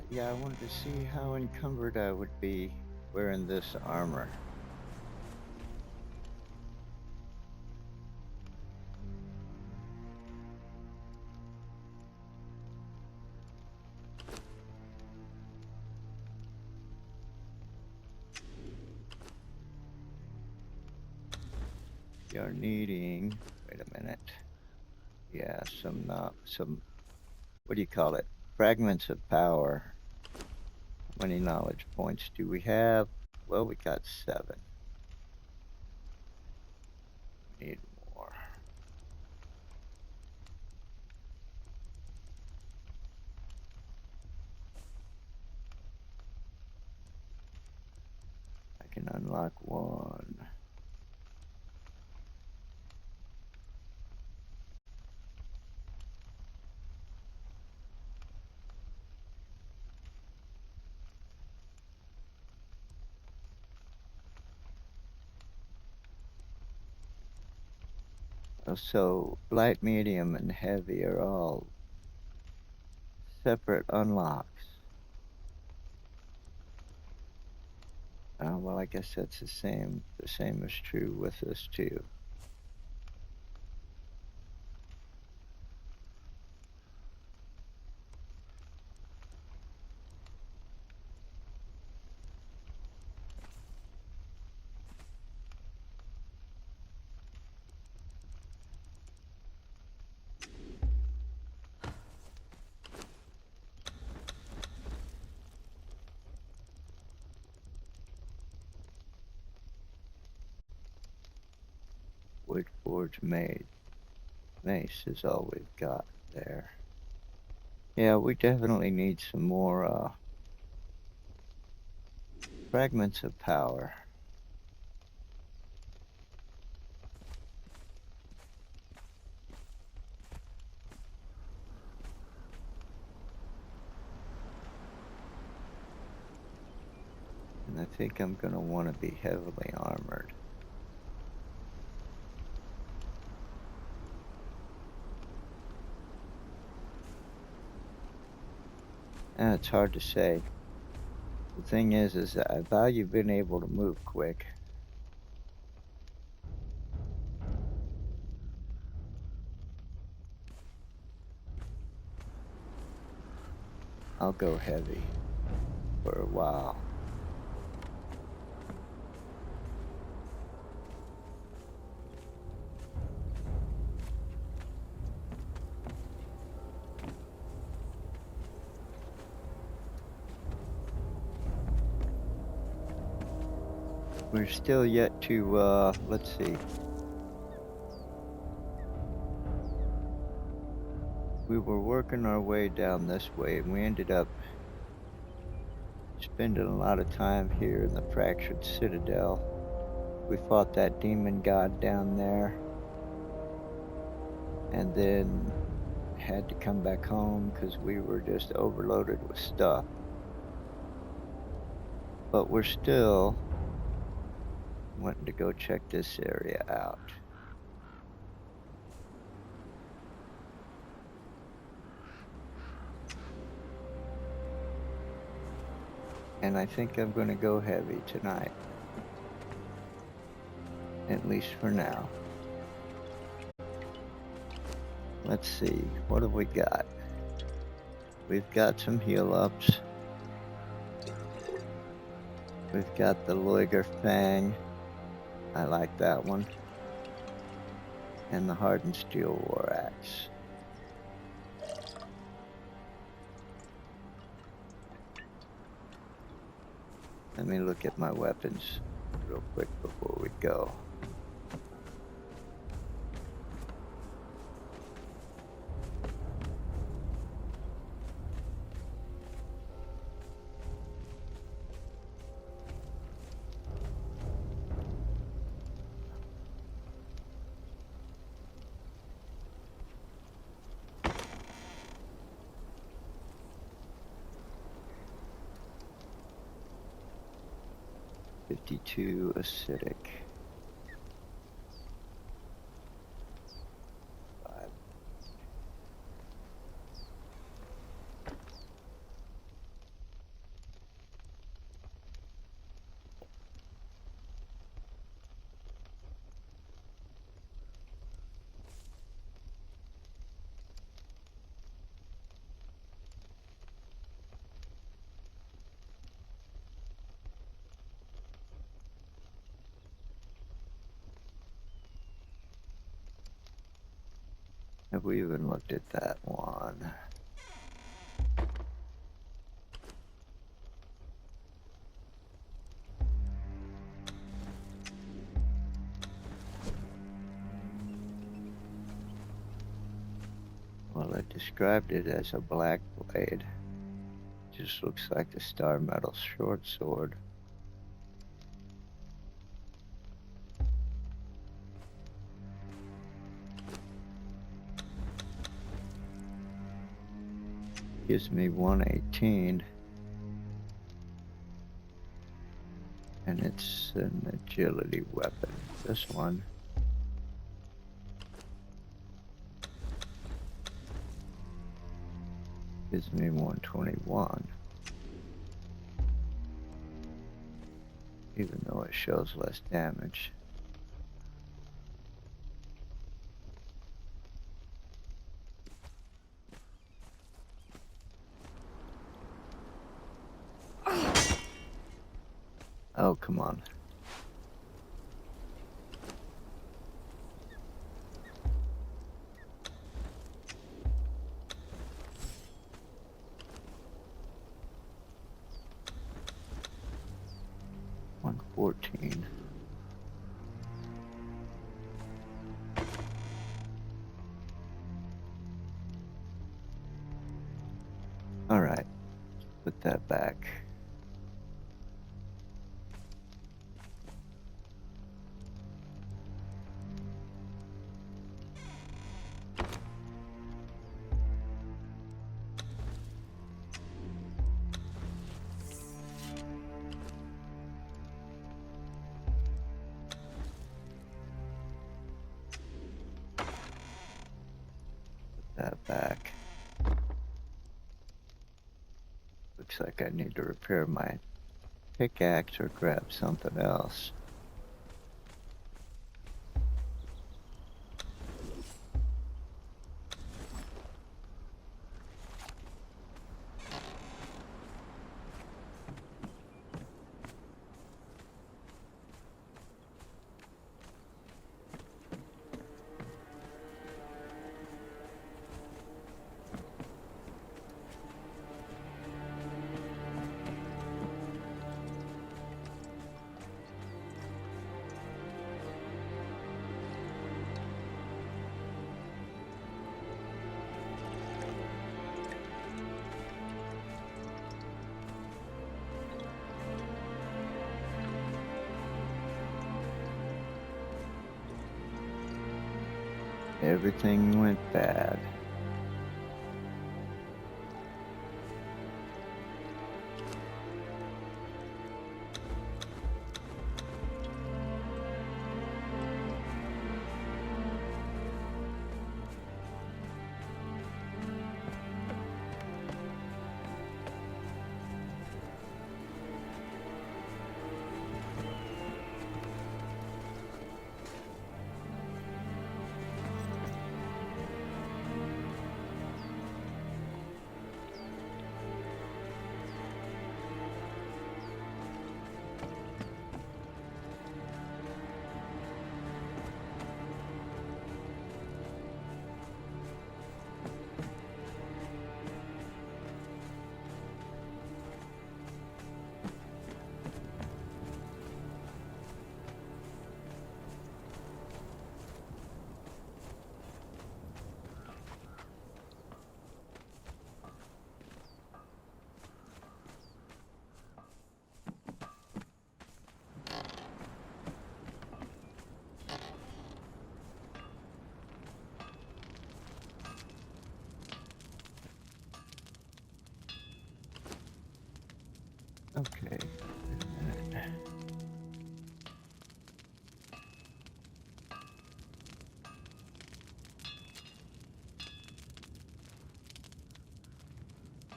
Yeah, I wanted to see how encumbered I would be wearing this armor. You're needing, wait a minute. Yeah, some, what do you call it? Fragments of power. How many knowledge points do we have? Well, we got 7. Need more. I can unlock 1. So light, medium, and heavy are all separate unlocks. Well, I guess that's the same. The same is true with this too. Wood forge made. Mace is all we've got there. Yeah, we definitely need some more fragments of power. And I think I'm going to want to be heavily armored. And it's hard to say. The thing is that I value being able to move quick. I'll go heavy for a while. We're still yet to, let's see. We were working our way down this way, and we ended up spending a lot of time here in the Fractured Citadel. We fought that demon god down there, and then had to come back home because we were just overloaded with stuff. But we're still wanting to go check this area out. And I think I'm going to go heavy tonight. At least for now. Let's see, what have we got? We've got some heal ups. We've got the Loiger Fang. I like that one. And the Hardened Steel War Axe. Let me look at my weapons real quick before we go. "52 acidic. 5. Have we even looked at that one? Well, I described it as a black blade. Just looks like the star metal short sword. Gives me 118. And it's an agility weapon. This one. Gives me 121. Even though it shows less damage. Oh, come on. $114. All right, put that back. That back. Looks like I need to repair my pickaxe or grab something else. Everything went bad. Okay.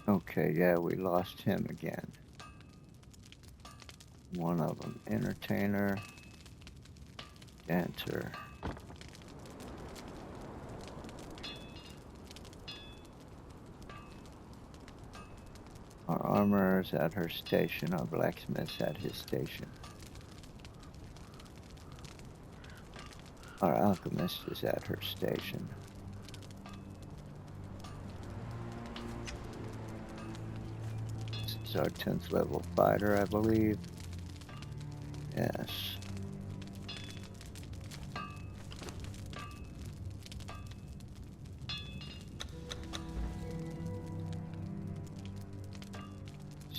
Okay, yeah, we lost him again. One of them, entertainer, dancer. Our armorer's at her station, our blacksmith's at his station. Our alchemist is at her station. is our 10th level fighter, I believe. Yes.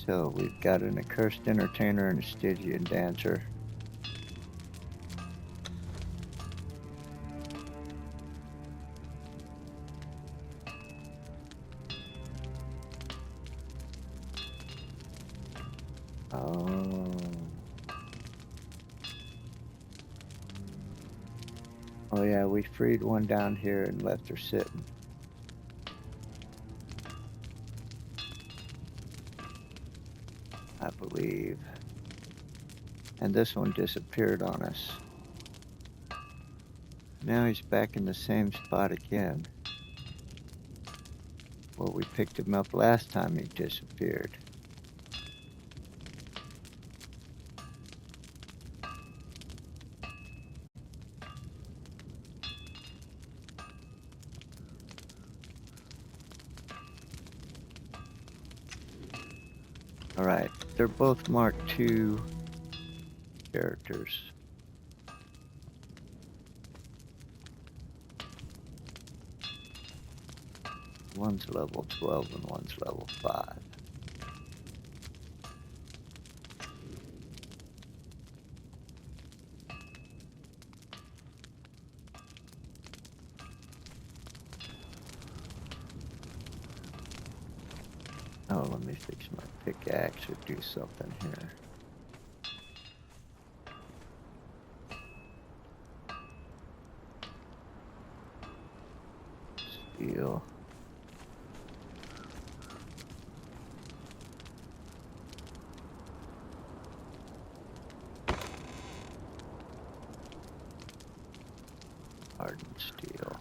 So we've got an accursed entertainer and a Stygian dancer. Oh. Oh yeah, we freed one down here and left her sitting. I believe. And this one disappeared on us. Now he's back in the same spot again. Well, we picked him up last time he disappeared. Alright, they're both Mark II characters. One's level 12 and one's level 5. Oh, let me fix my pickaxe or do something here. Steel. Hardened steel.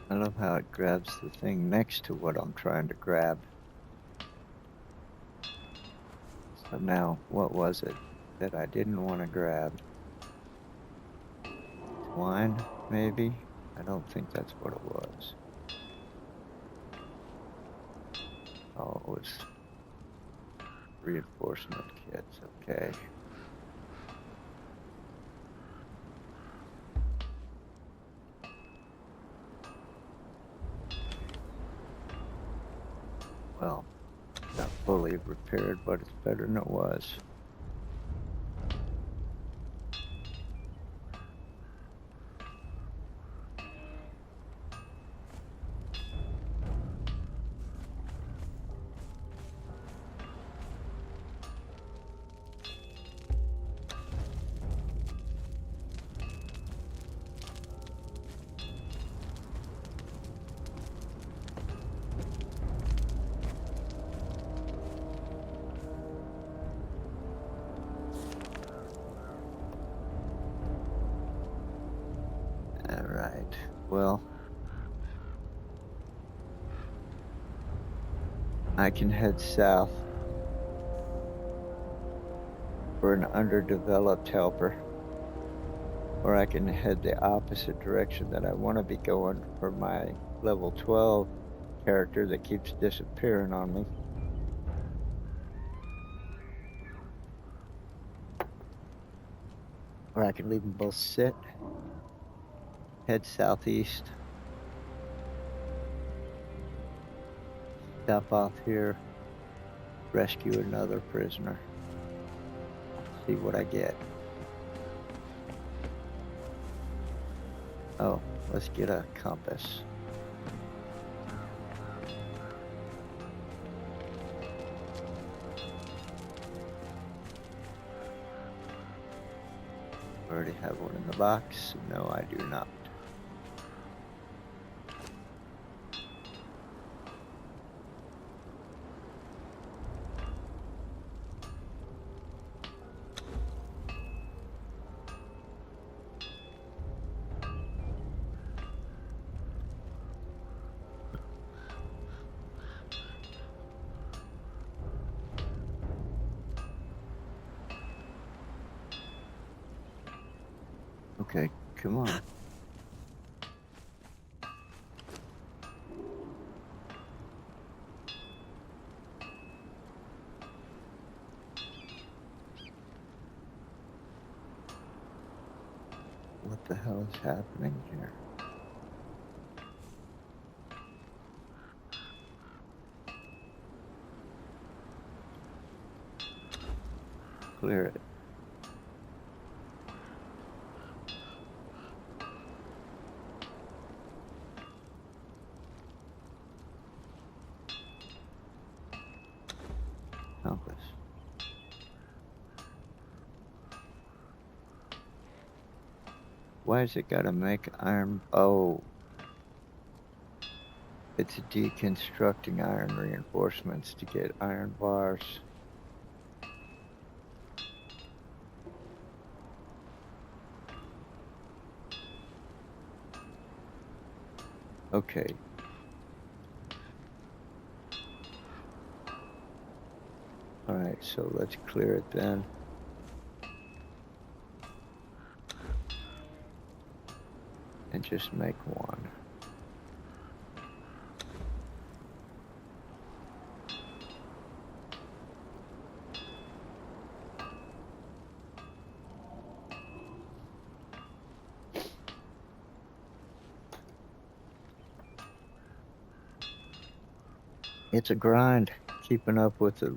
I love how it grabs the thing next to what I'm trying to grab. So now, what was it that I didn't want to grab? Twine, maybe? I don't think that's what it was. Oh, it was reinforcement kits, okay. Well, not fully repaired, but it's better than it was. Alright, well, I can head south for an underdeveloped helper, or I can head the opposite direction that I want to be going for my level 12 character that keeps disappearing on me. Or I can leave them both sit. Head southeast. Stop off here. Rescue another prisoner. See what I get. Oh, let's get a compass. Already have one in the box. No, I do not. Okay, come on. What the hell is happening here? Clear it. Compass. Why has it gotta make iron? Oh, it's deconstructing iron reinforcements to get iron bars. Okay. Alright, so let's clear it then. And just make one. It's a grind keeping up with the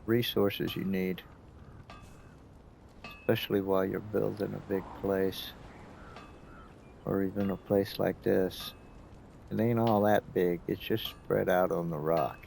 resources you need, especially while you're building a big place, or even a place like this. It ain't all that big, it's just spread out on the rock.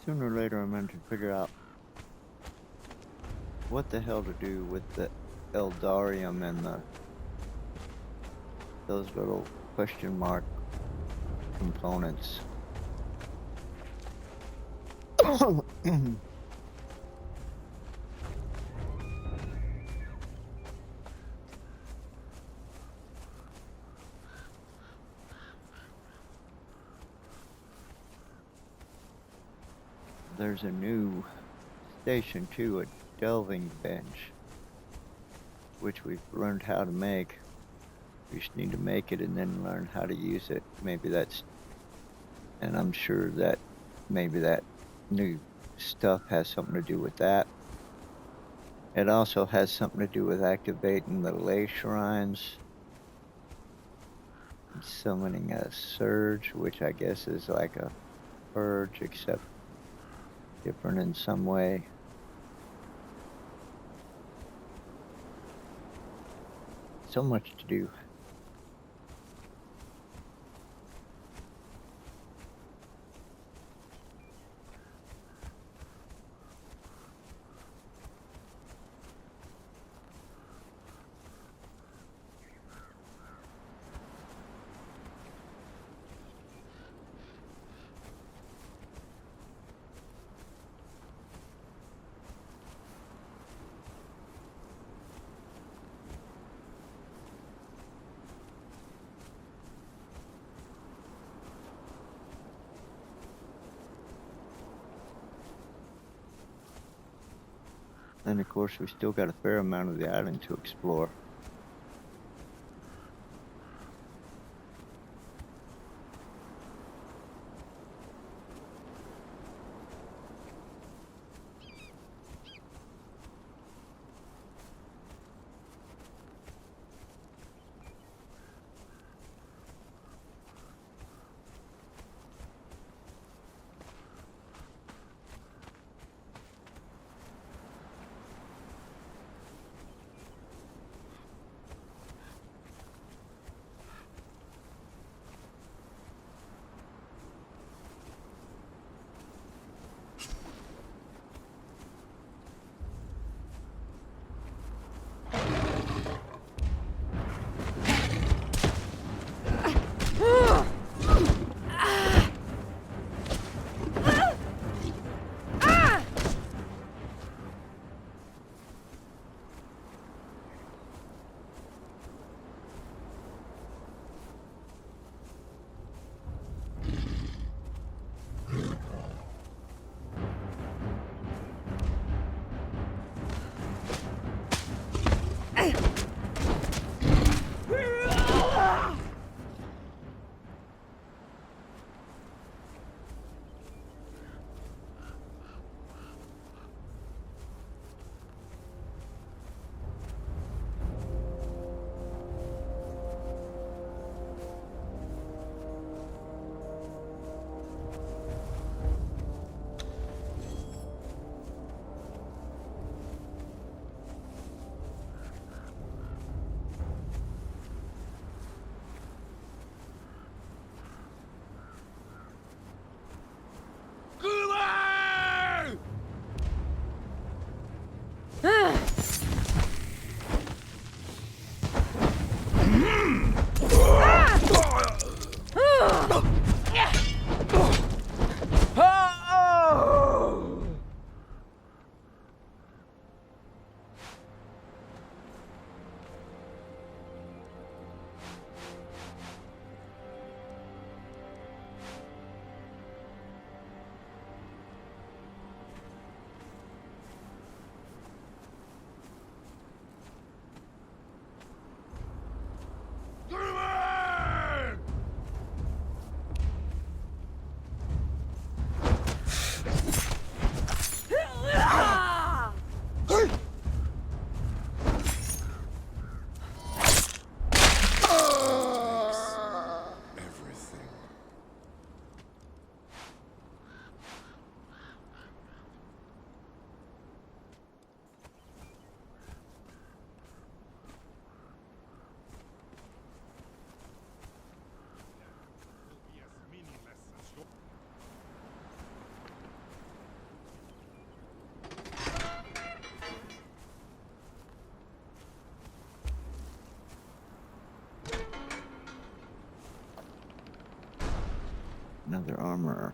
Sooner or later I'm going to figure out what the hell to do with the Eldarium and those little question mark components. There's a new station too, a delving bench, which we've learned how to make. We just need to make it and then learn how to use it. And I'm sure that maybe that new stuff has something to do with that. It also has something to do with activating the ley shrines, summoning a surge, which I guess is like a purge, except different in some way. so much to do. And of course, we still got a fair amount of the island to explore. Another armor.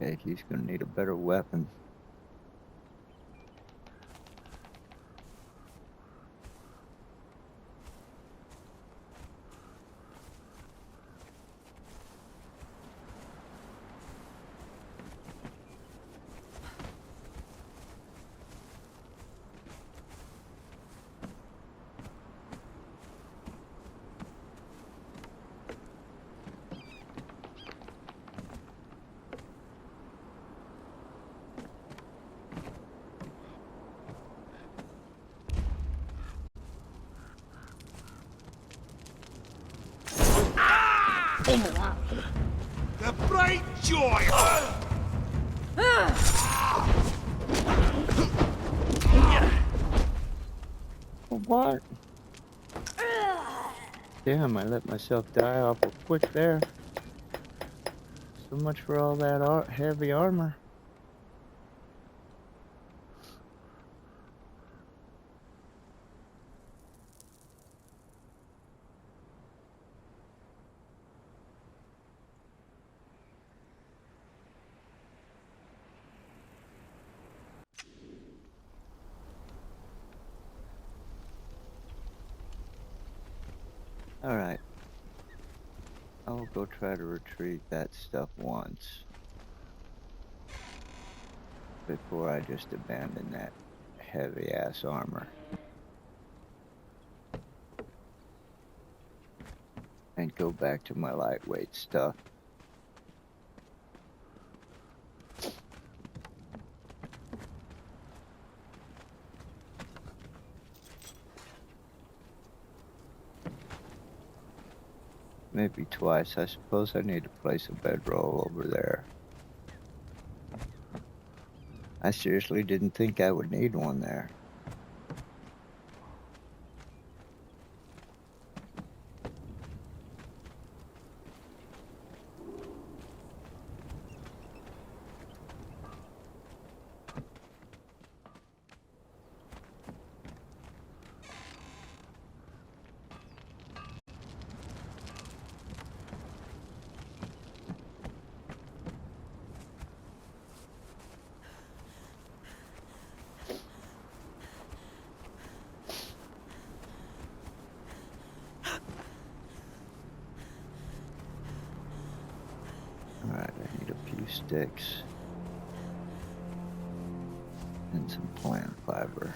Okay, he's gonna need a better weapon. The bright joy! What? Damn, I let myself die awful quick there. So much for all that heavy armor. Alright. I'll go try to retrieve that stuff once. Before I just abandon that heavy ass armor. And go back to my lightweight stuff. Maybe twice. I suppose I need to place a bedroll over there. I seriously didn't think I would need one there. Alright, I need a few sticks. And some plant fiber.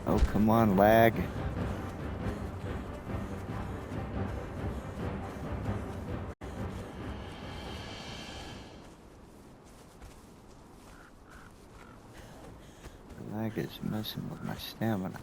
Oh, come on, lag. The lag is messing with my stamina.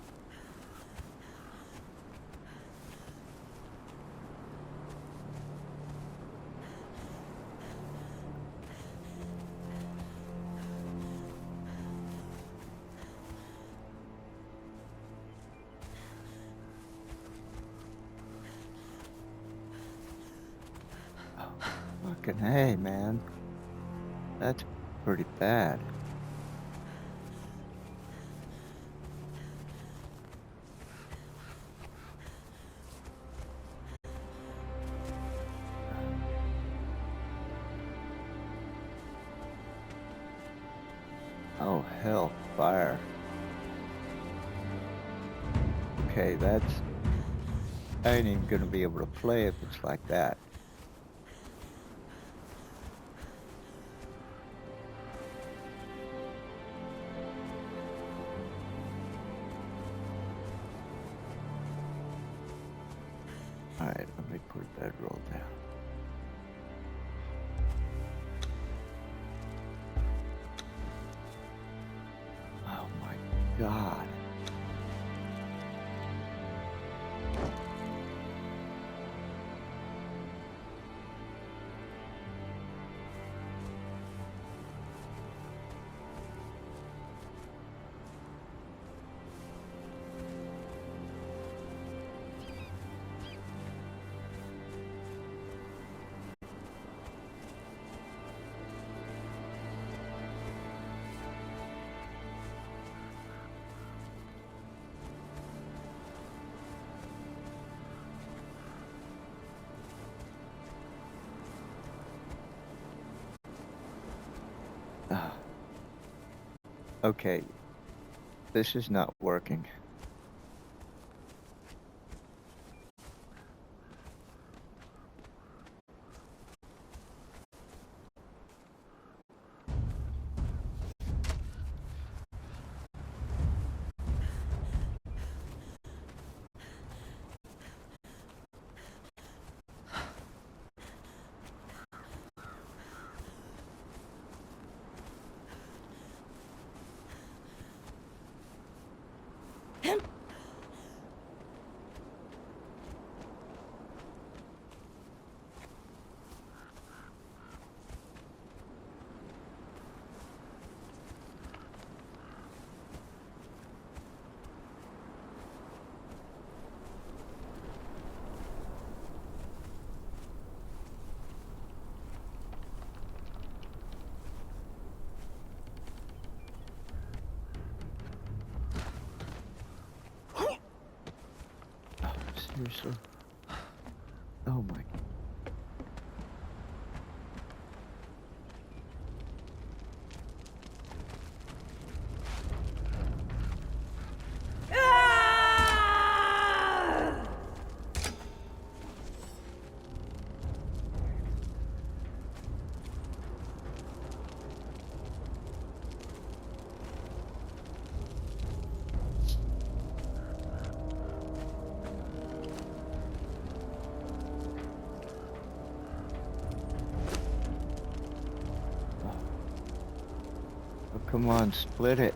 fucking hey, man. That's pretty bad. Oh, hell, fire. Okay, that's... I ain't even gonna be able to play if it's like that. Alright, let me put a bedroll down. Oh my god. Okay, this is not working. Seriously? Oh my. Oh, come on, split it.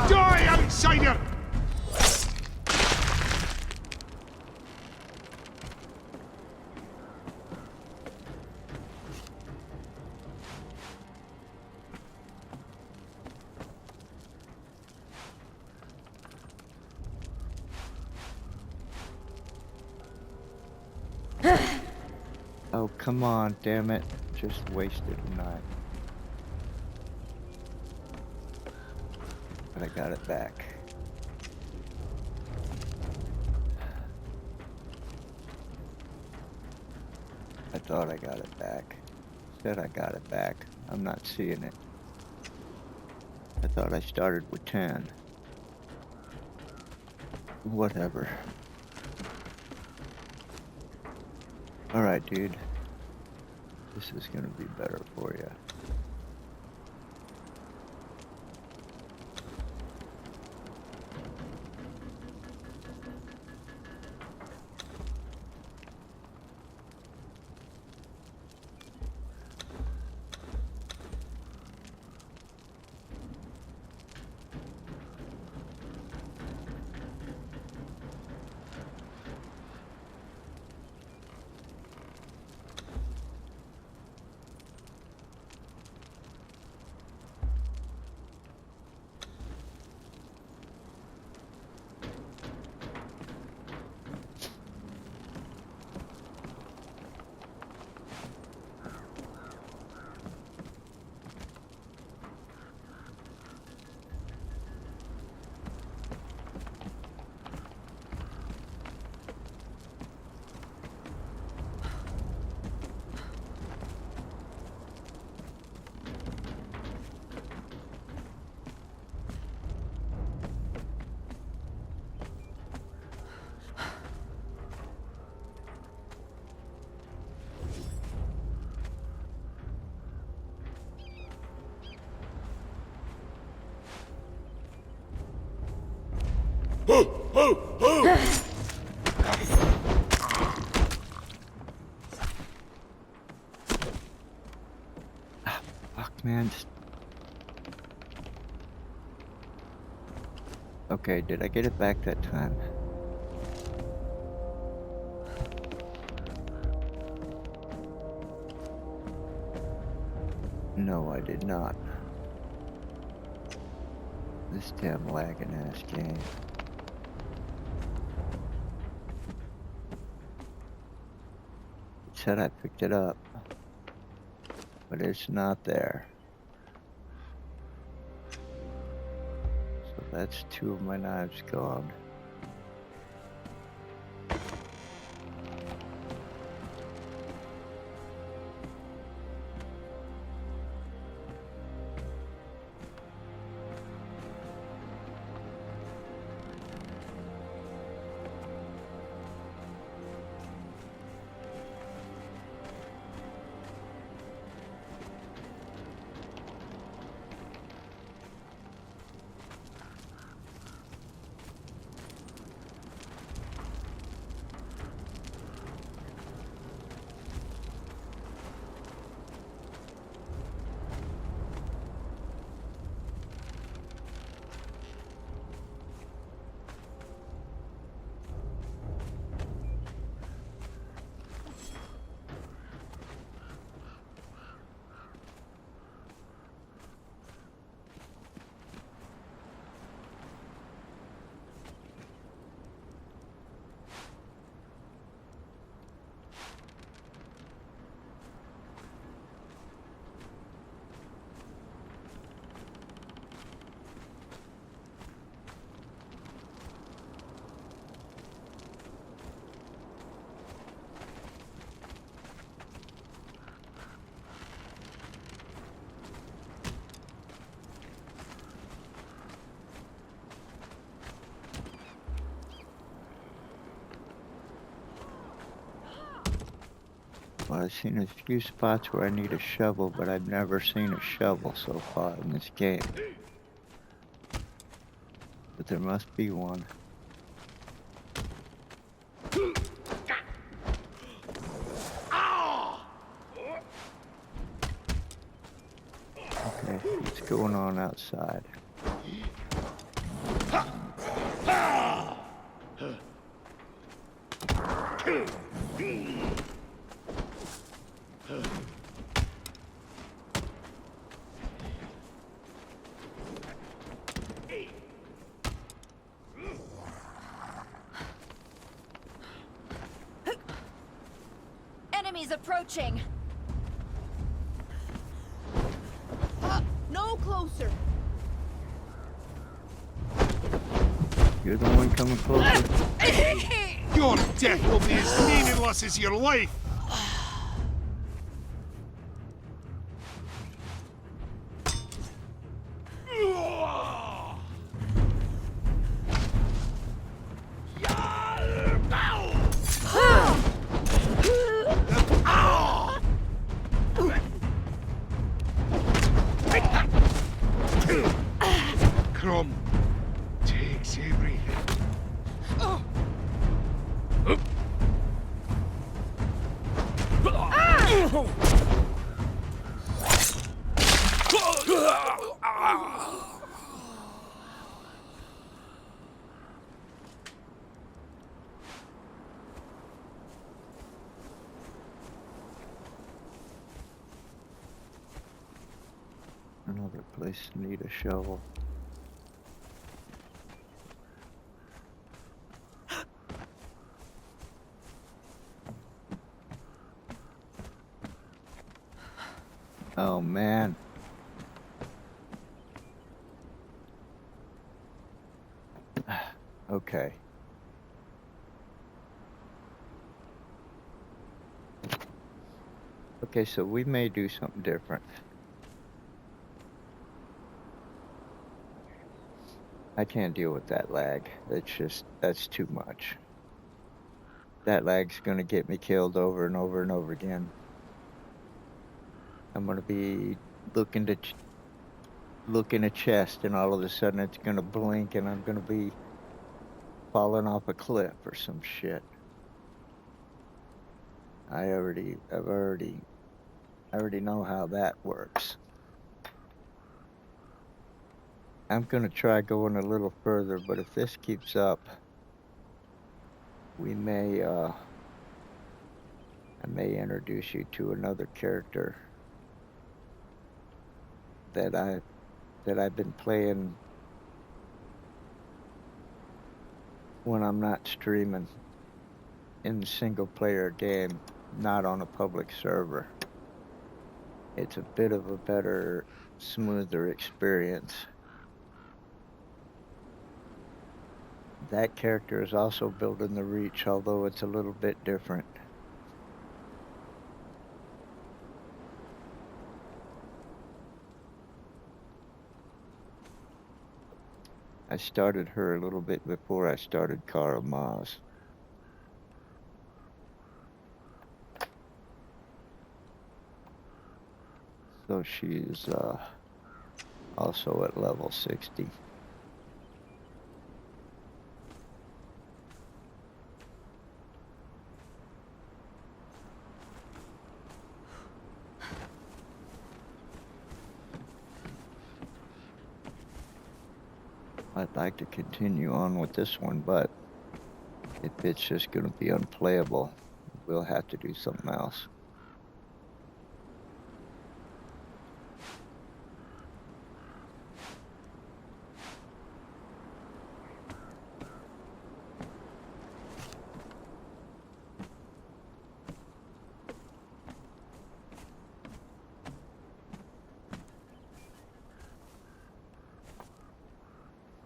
Die, outsider! Oh, come on, damn it. Just wasted a knife. But I got it back. I thought I got it back. Said I got it back. I'm not seeing it. I thought I started with 10. Whatever. Alright, dude. This is gonna be better for you. Fuck, man. Okay, did I get it back that time? No, I did not. This damn lagging ass game. It said I picked it up, but it's not there. So that's 2 of my knives gone. Well, I've seen a few spots where I need a shovel, but I've never seen a shovel so far in this game. But there must be one. Okay, what's going on outside? Enemies approaching. No closer. You're the one coming closer. Your death will be as meaningless as your life! Another place to need a shovel. Oh man. Okay. Okay, so we may do something different. I can't deal with that lag. That's too much. That lag's gonna get me killed over and over and over again. I'm gonna be looking to look in a chest, and all of a sudden it's gonna blink, and I'm gonna be falling off a cliff or some shit. I already know how that works. I'm gonna try going a little further, but if this keeps up, we may I may introduce you to another character that I've been playing when I'm not streaming in the single player game, not on a public server. It's a bit of a better, smoother experience. That character is also building the reach, although it's a little bit different. I started her a little bit before I started Khara Mahz. So she's also at level 60. I'd like to continue on with this one, but if it's just going to be unplayable, we'll have to do something else.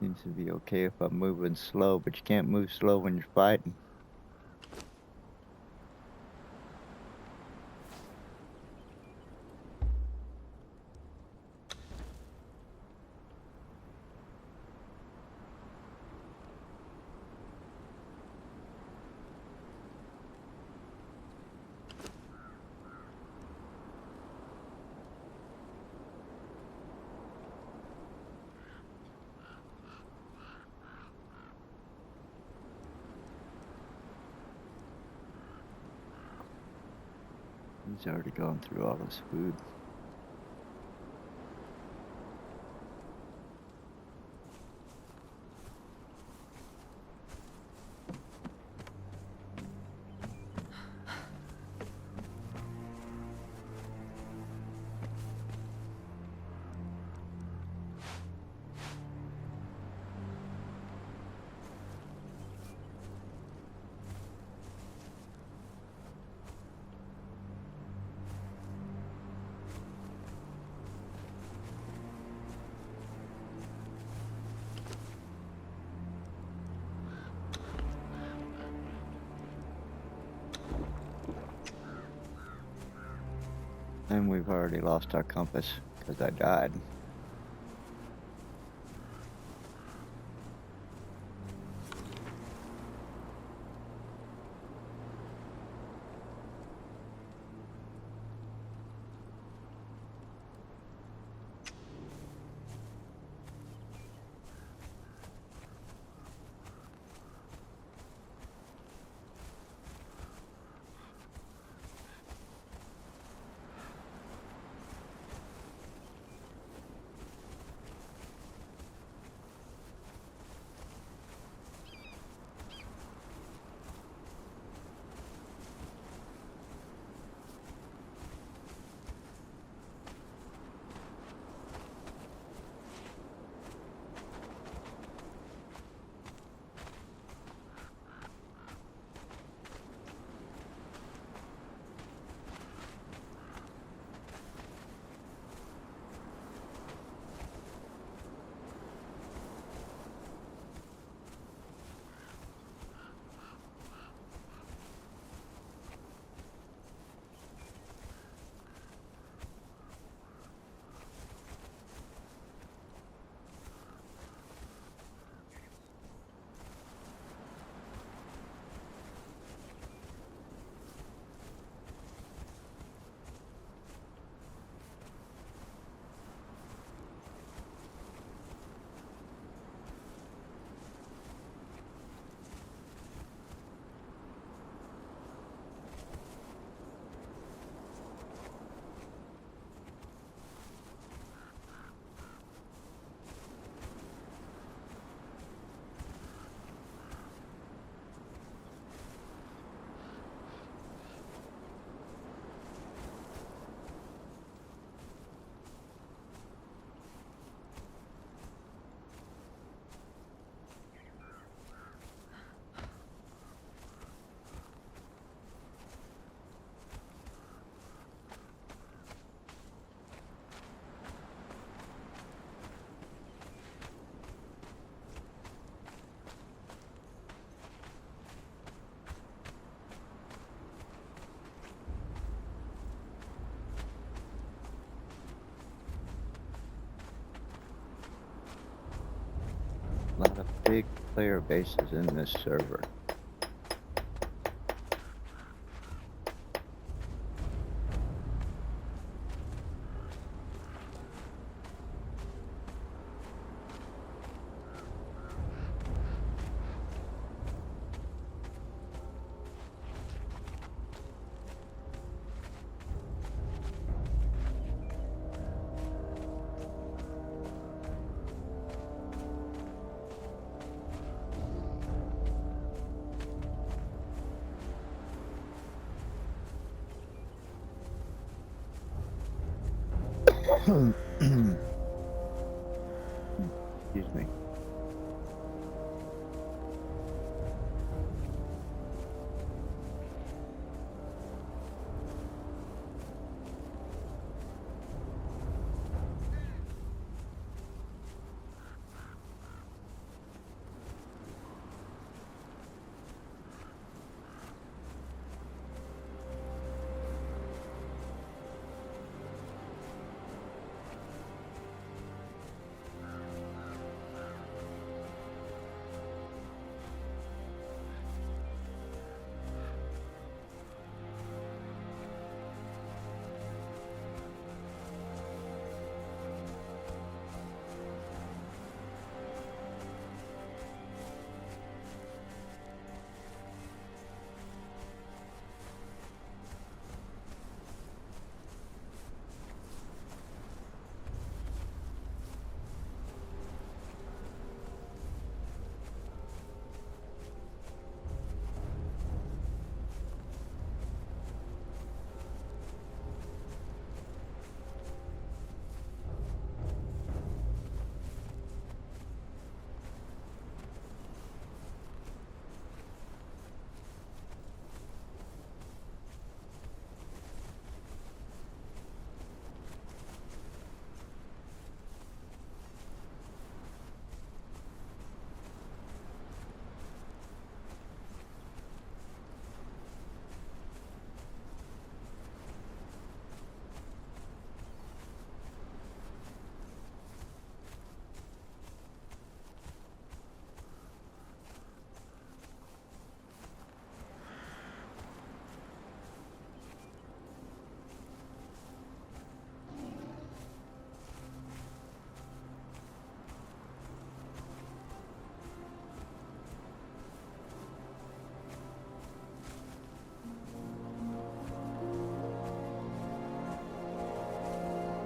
Seems to be okay if I'm moving slow, but you can't move slow when you're fighting. He's already gone through all his food. And we've already lost our compass because I died. lot of big player bases in this server. Excuse me.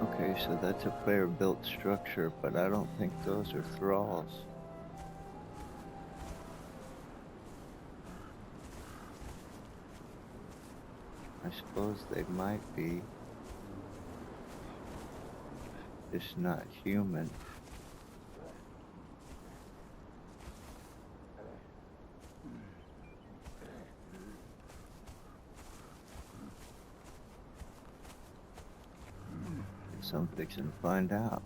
Okay, so that's a player-built structure, but I don't think those are thralls. I suppose they might be. Just not human. So I'm fixing to find out.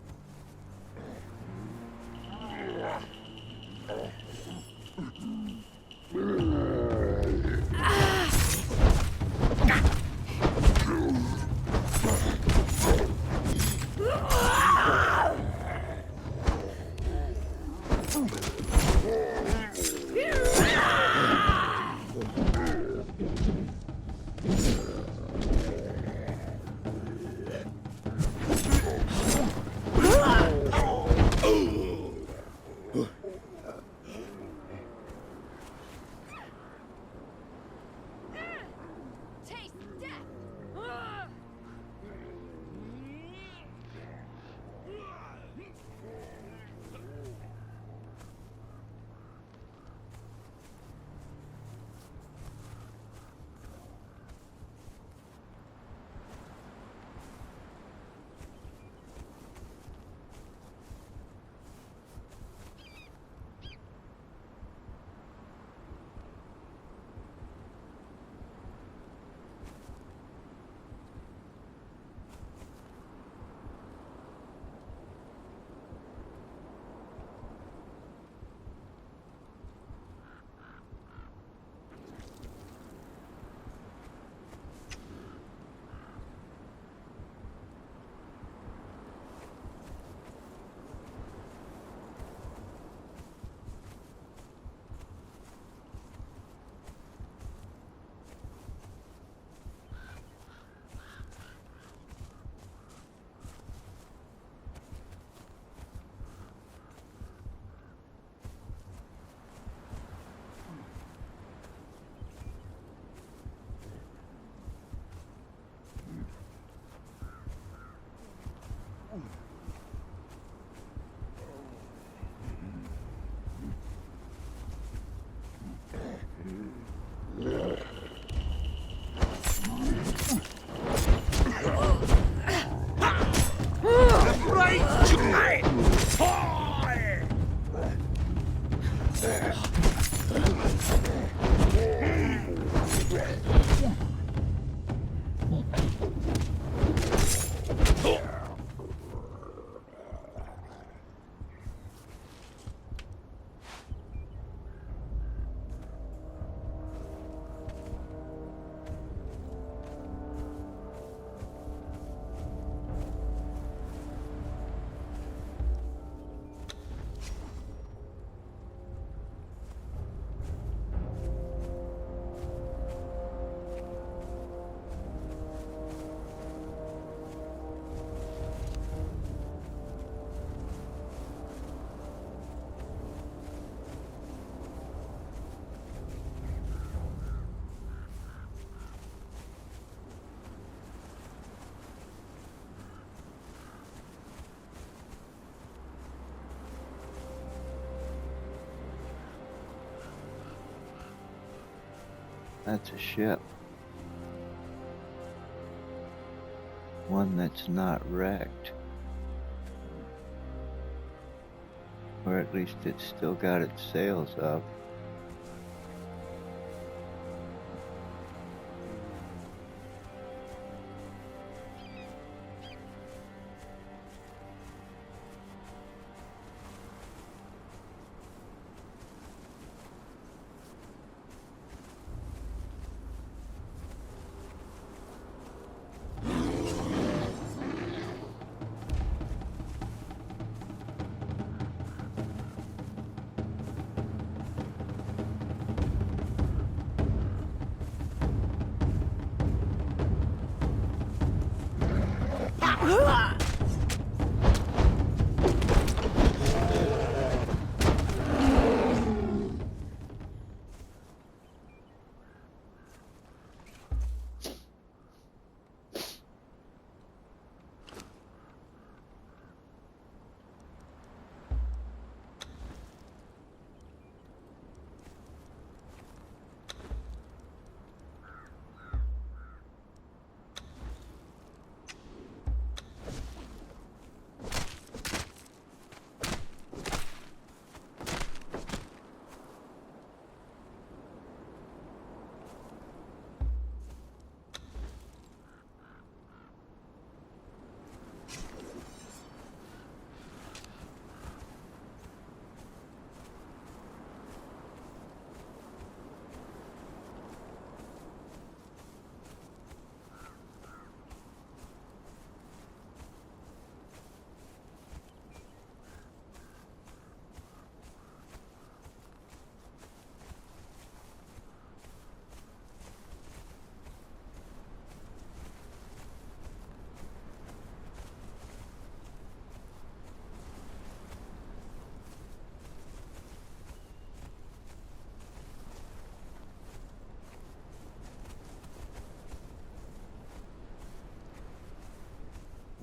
That's a ship. One that's not wrecked. Or at least it's still got its sails up.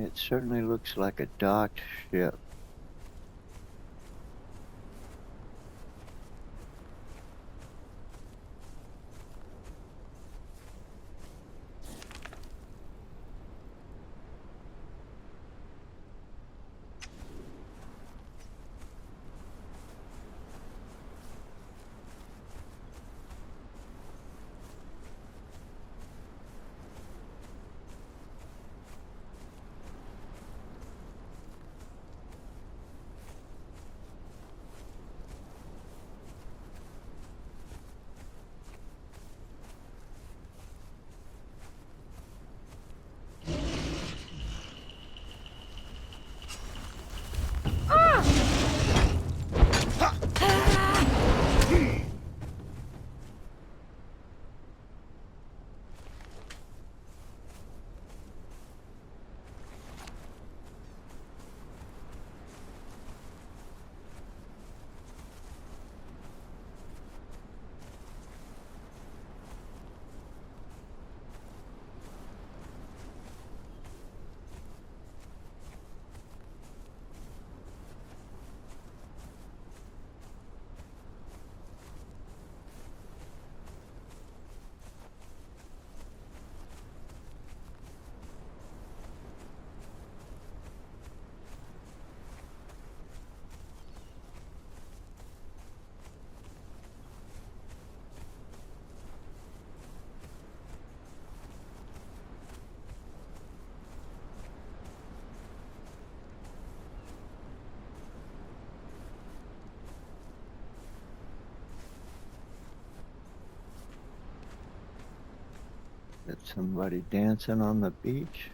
It certainly looks like a docked ship. Is somebody dancing on the beach?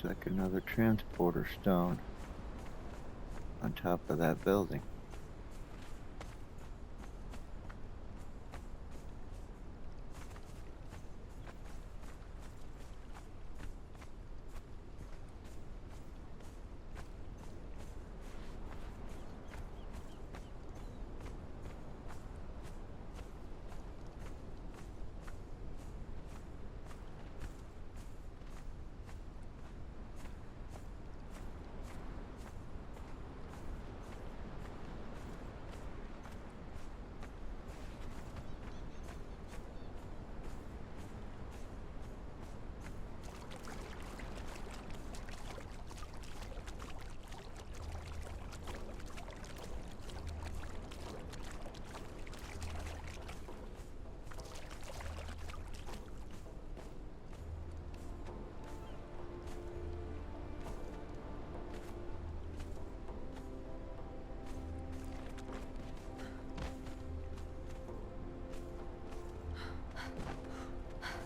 Looks like another transporter stone on top of that building.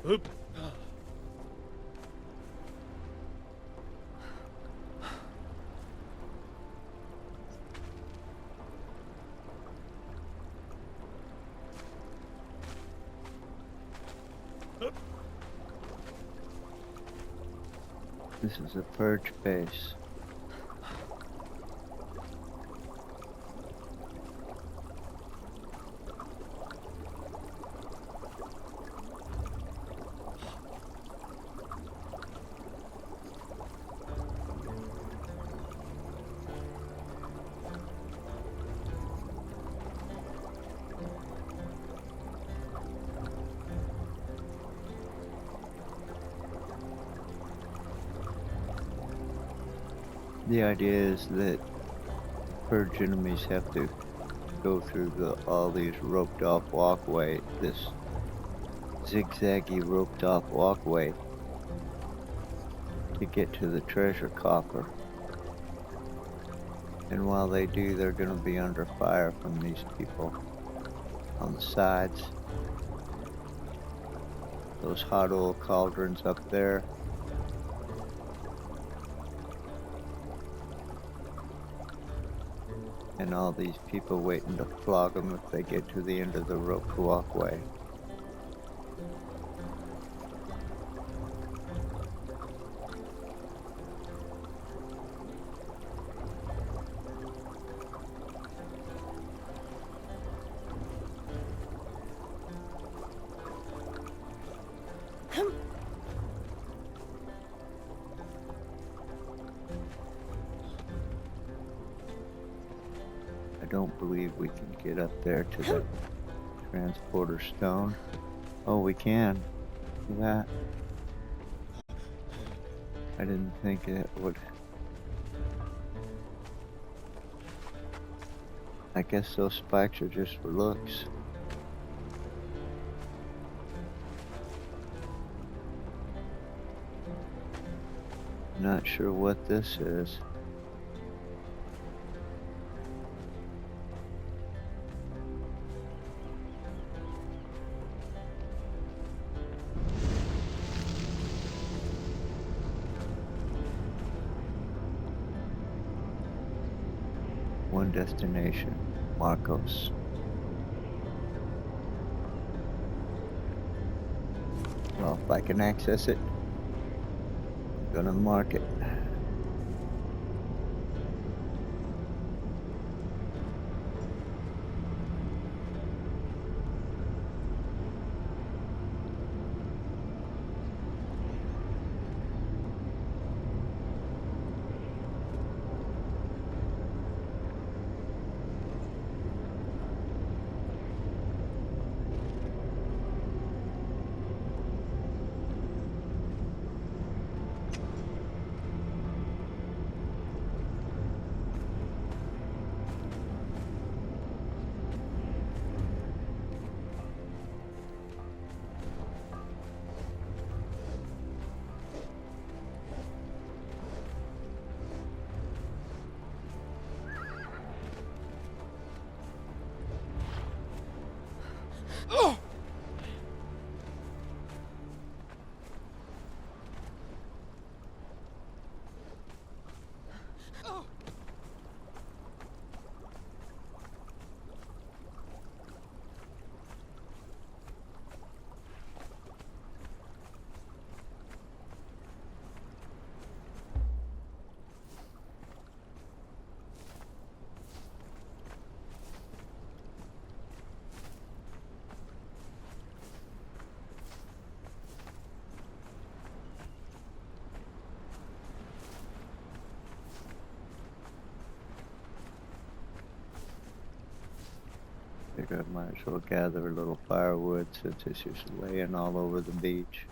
Oop. This is a purge base. The idea is that purge enemies have to go through all these roped off walkway, this zigzaggy roped off walkway to get to the treasure coffer. And while they do, they're going to be under fire from these people on the sides. Those hot oil cauldrons up there. And all these people waiting to flog them if they get to the end of the roped walkway. I don't believe we can get up there to the transporter stone. Oh, we can. Look at that. I didn't think it would. I guess those spikes are just for looks. Not sure what this is. One destination, Marcos. Well, if I can access it, I'm gonna mark it. I might as well gather a little firewood since it's just laying all over the beach.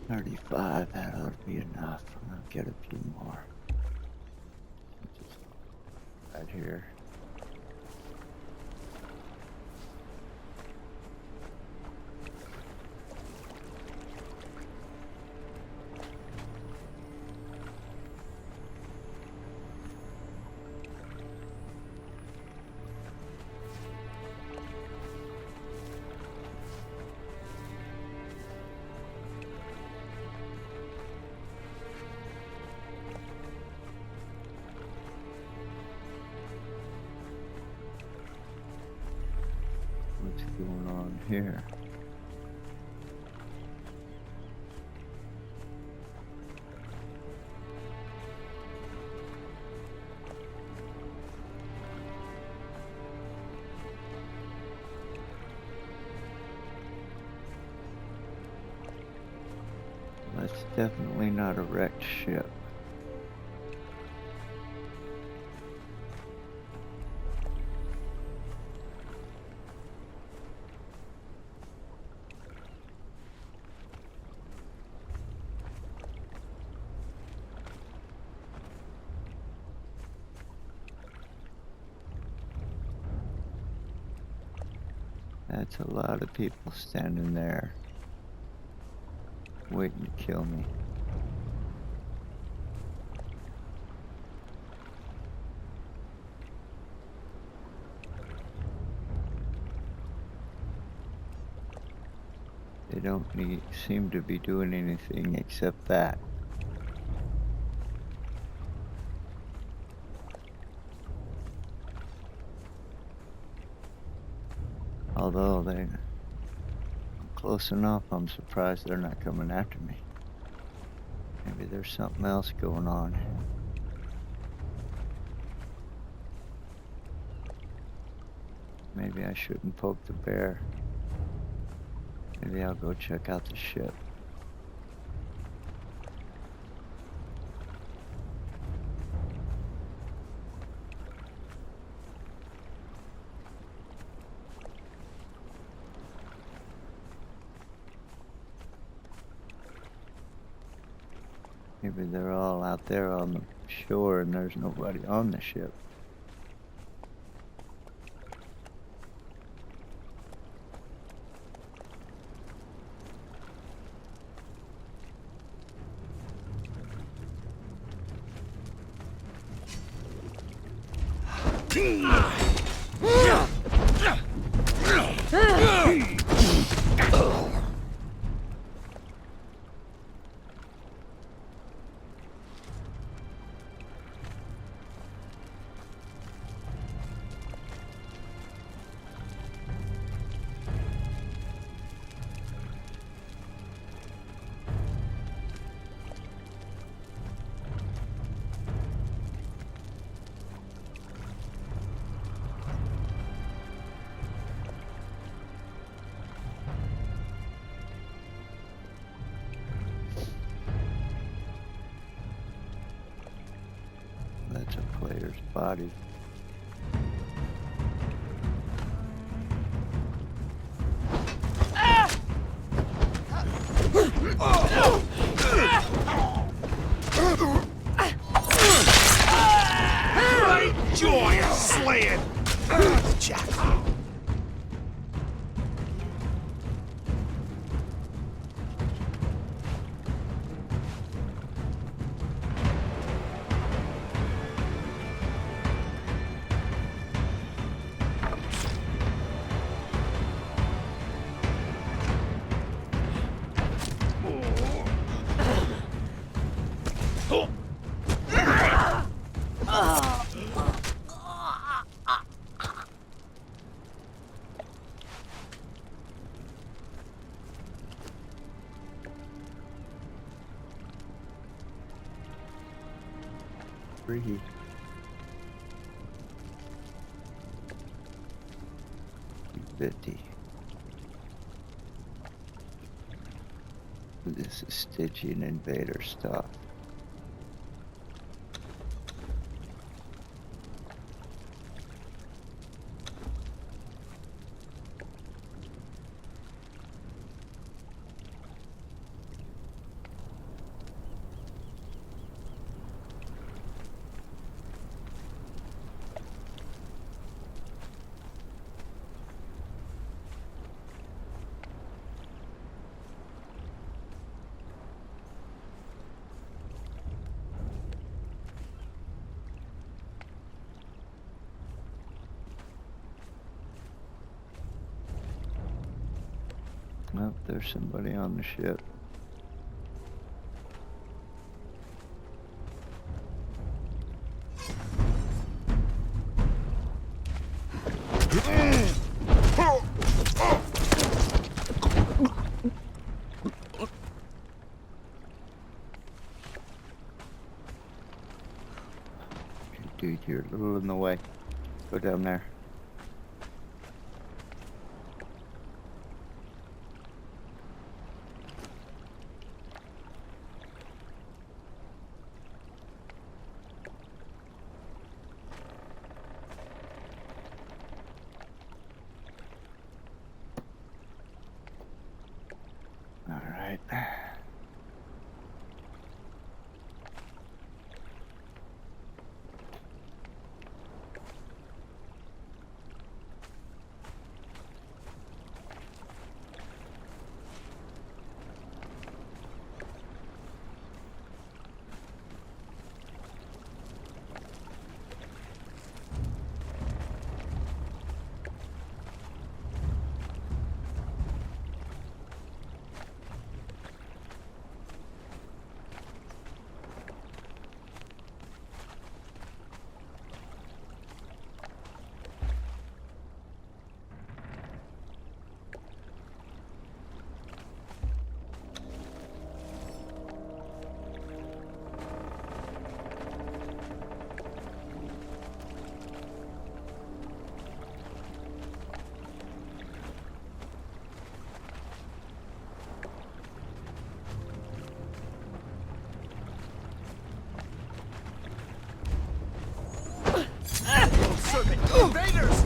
$35, that ought to be enough. I'm gonna get a few more. Just right here. What's going on here? That's definitely not a wrecked ship. That's a lot of people standing there waiting to kill me. They don't seem to be doing anything except that. Although they're close enough, I'm surprised they're not coming after me. Maybe there's something else going on. Maybe I shouldn't poke the bear. Maybe I'll go check out the ship. Maybe they're all out there on the shore and there's nobody on the ship. That's a player's body. Great joy of slaying Jackal. Free. $250. This is Stygian invader stuff. Well, there's somebody on the ship. Dude, you're a little in the way. Go down there. All right. Invaders!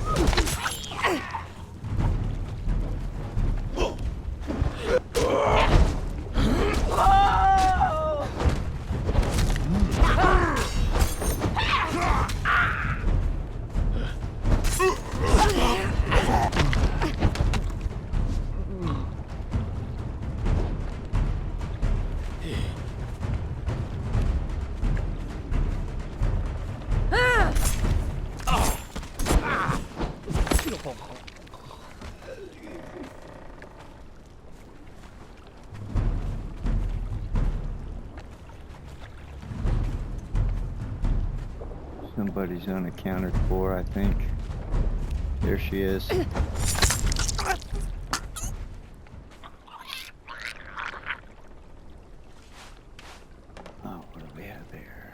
Somebody's unaccounted for, I think. There she is. Oh, what do we have here?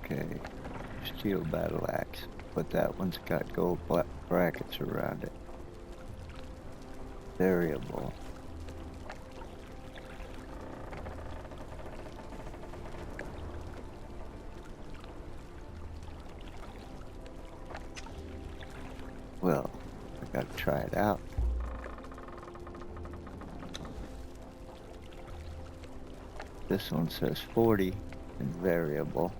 Okay, steel battle axe, but that one's got gold brackets around it. Variable. Well, I gotta try it out. This one says 40 and variable.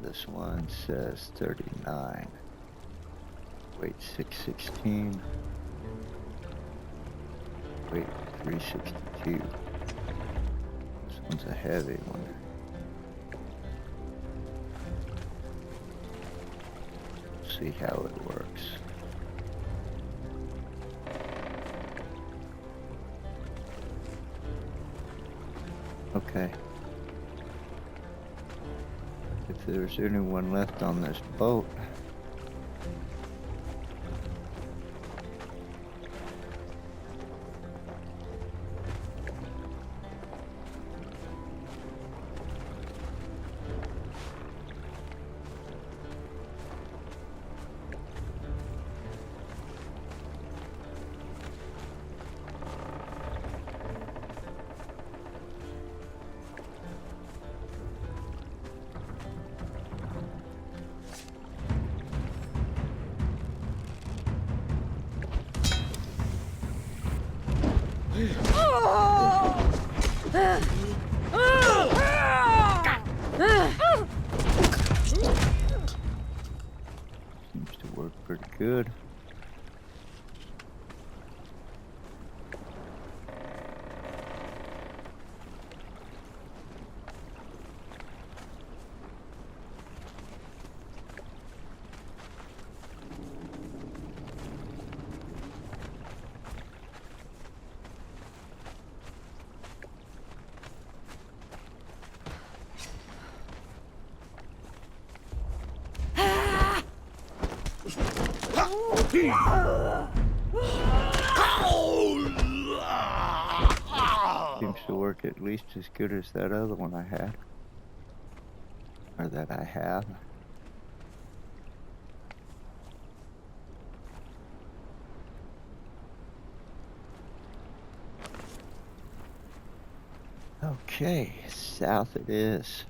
This one says 39. Weight 616. Weight 362. This one's a heavy one. See how it works. Okay. If there's anyone left on this boat. Seems to work pretty good. Seems to work at least as good as that other one I had. Or that I have. Okay, south it is.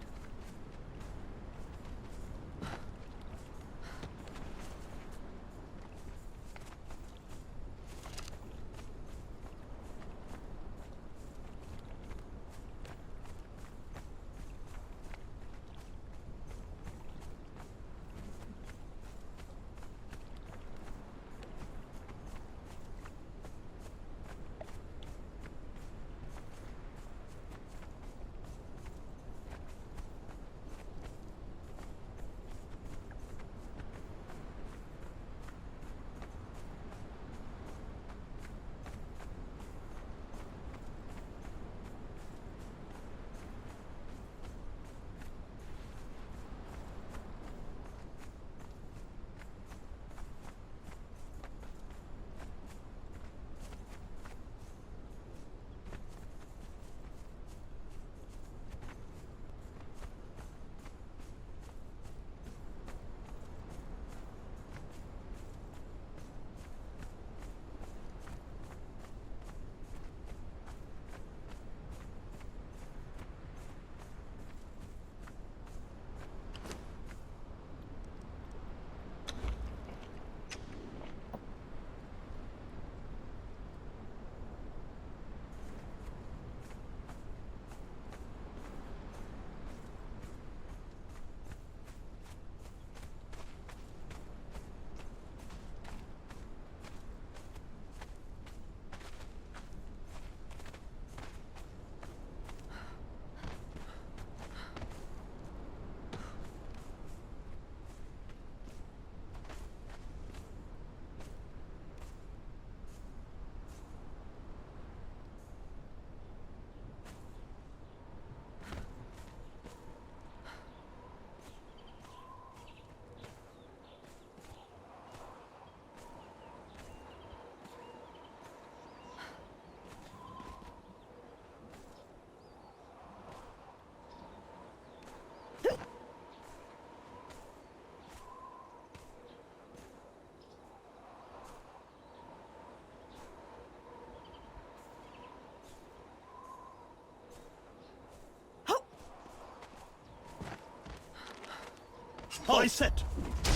Halt! Set!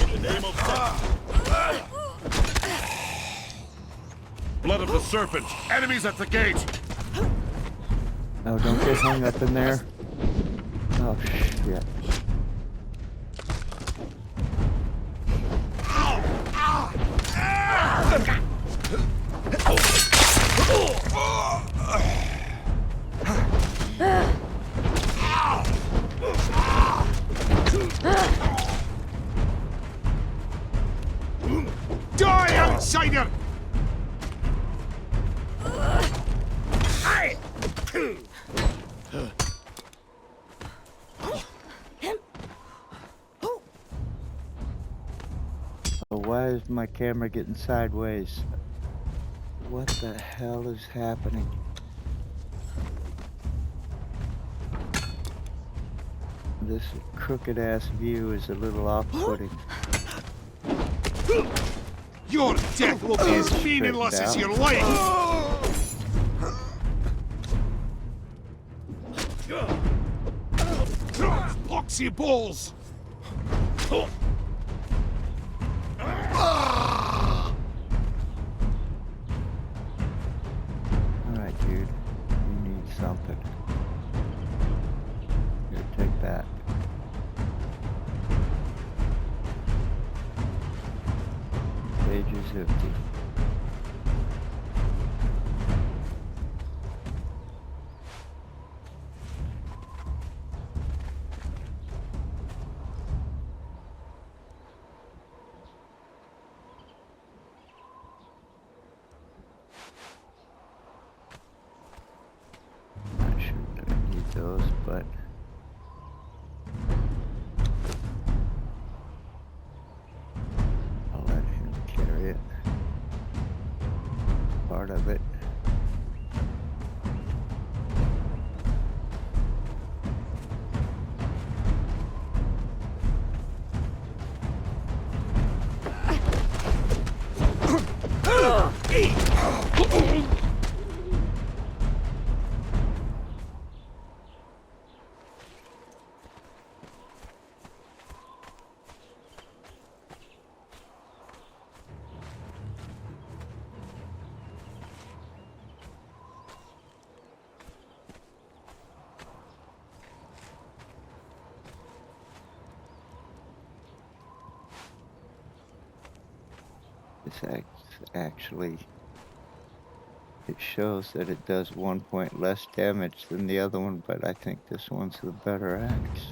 In the name of Set! Blood of the serpent! Enemies at the gate! No, don't get hung up in there. Oh, shit. Die, outsider! Oh, why is my camera getting sideways? What the hell is happening? This crooked ass view is a little off-putting. Your death will be as meaningless as your life! Poxy balls! Alright, dude. You need something. Here, take that. Page is empty. Not sure that I need those, but I'll let him carry it. Part of it. Actually, it shows that it does 1 point less damage than the other one, but I think this one's the better axe.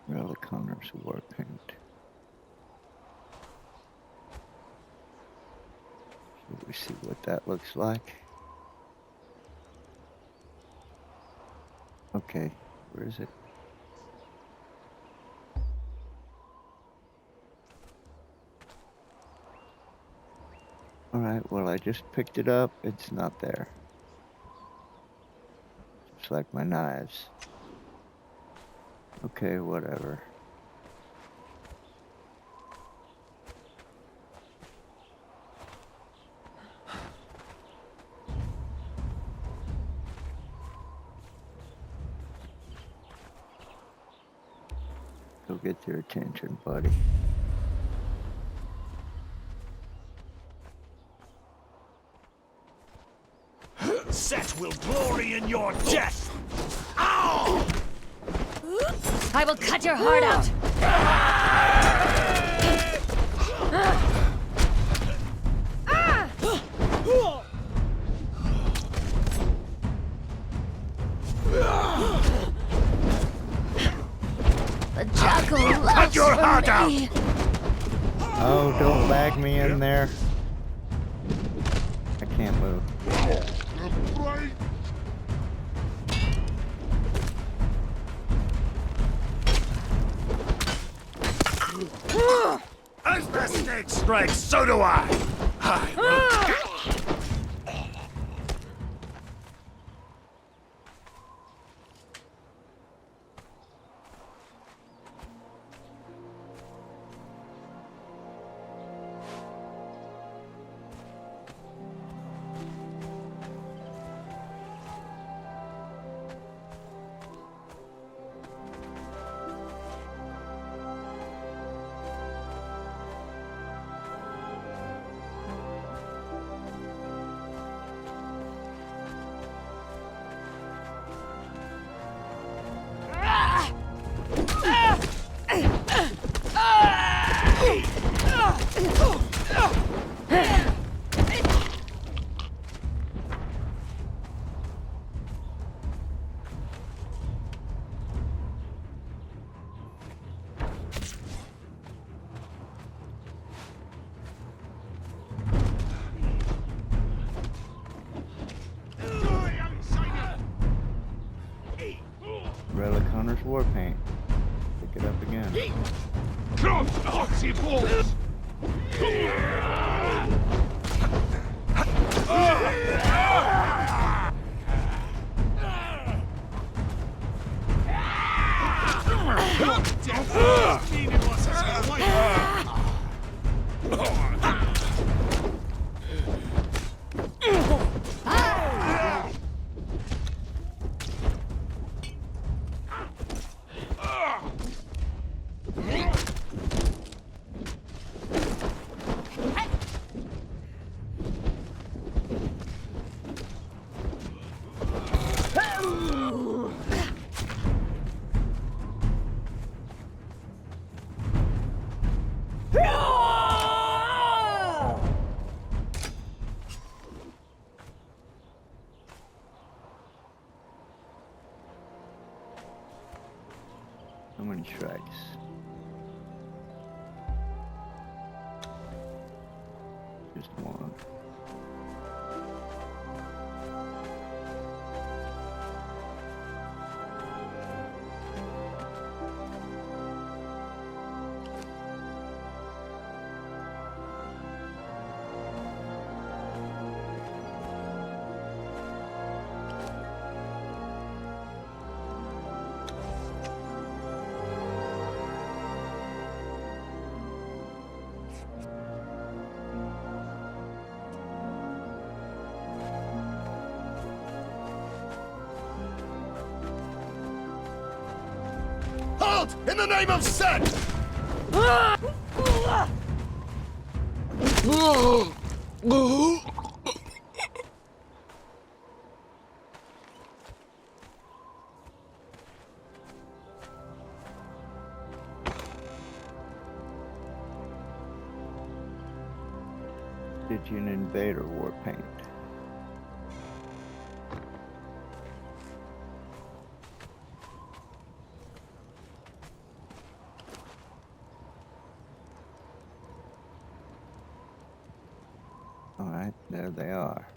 Relic Hunter's War Paint. Should we see what that looks like? Okay, where is it? Alright, well I just picked it up, it's not there. Just like my knives. Okay, whatever. Go get your attention, buddy. Set will glory in your death! Ow! I will cut your heart out! out! Oh, don't lag me in there. I can't move. As the snake strikes, so do I! Relic Hunter's War Paint. Pick it up again. Come, Foxy balls! Meaningless as hell. How many strikes? Just one. Halt! In the name of Set! Stygian Invader War Paint. Alright, there they are.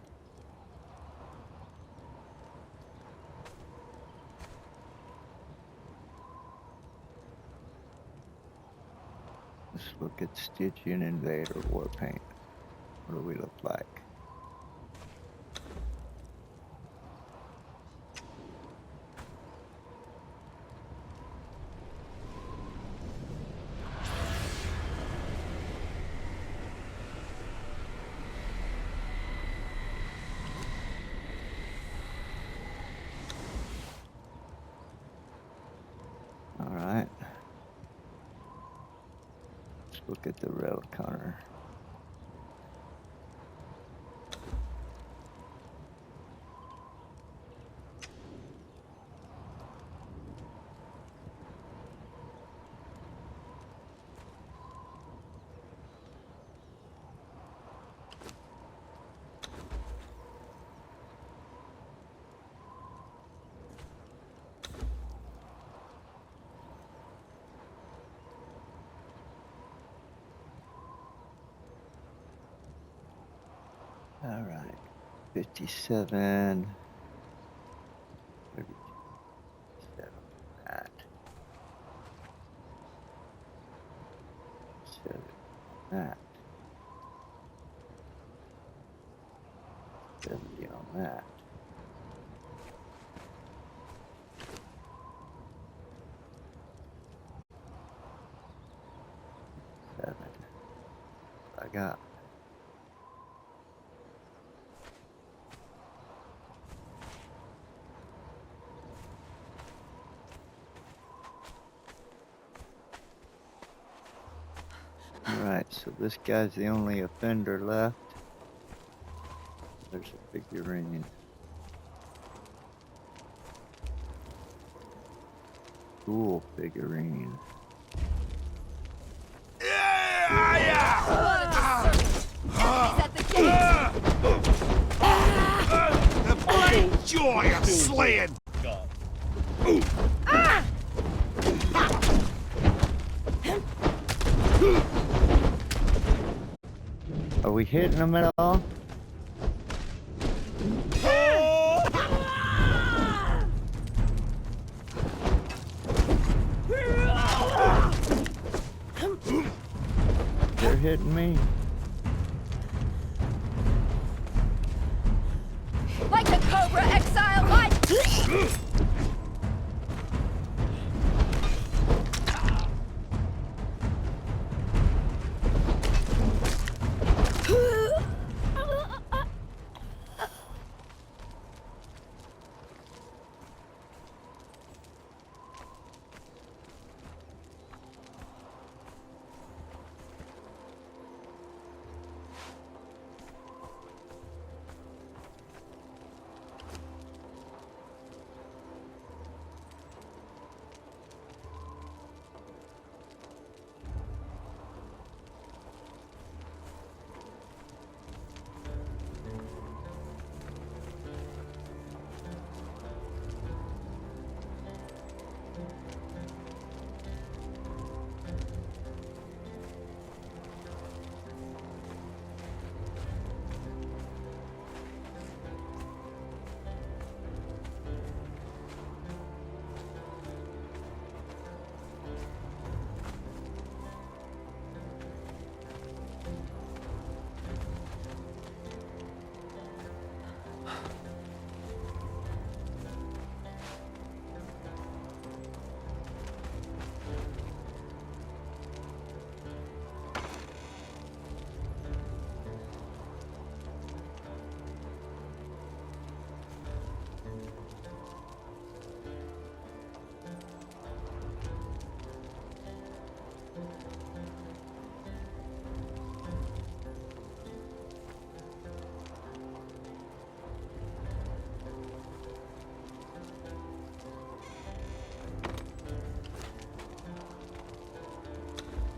Let's look at Stygian Invader War Paint. What do we look like? Alright. Let's look at the Relic Hunter. All right. 57. 32. 7 on that. 7 on that. 70 on that. Seven. What I got. Alright, so this guy's the only offender left. There's a figurine. Cool figurine. Enemies at the gate! The great joy of slaying! Are we hitting them at all? They're hitting me. Like a cobra, exile light!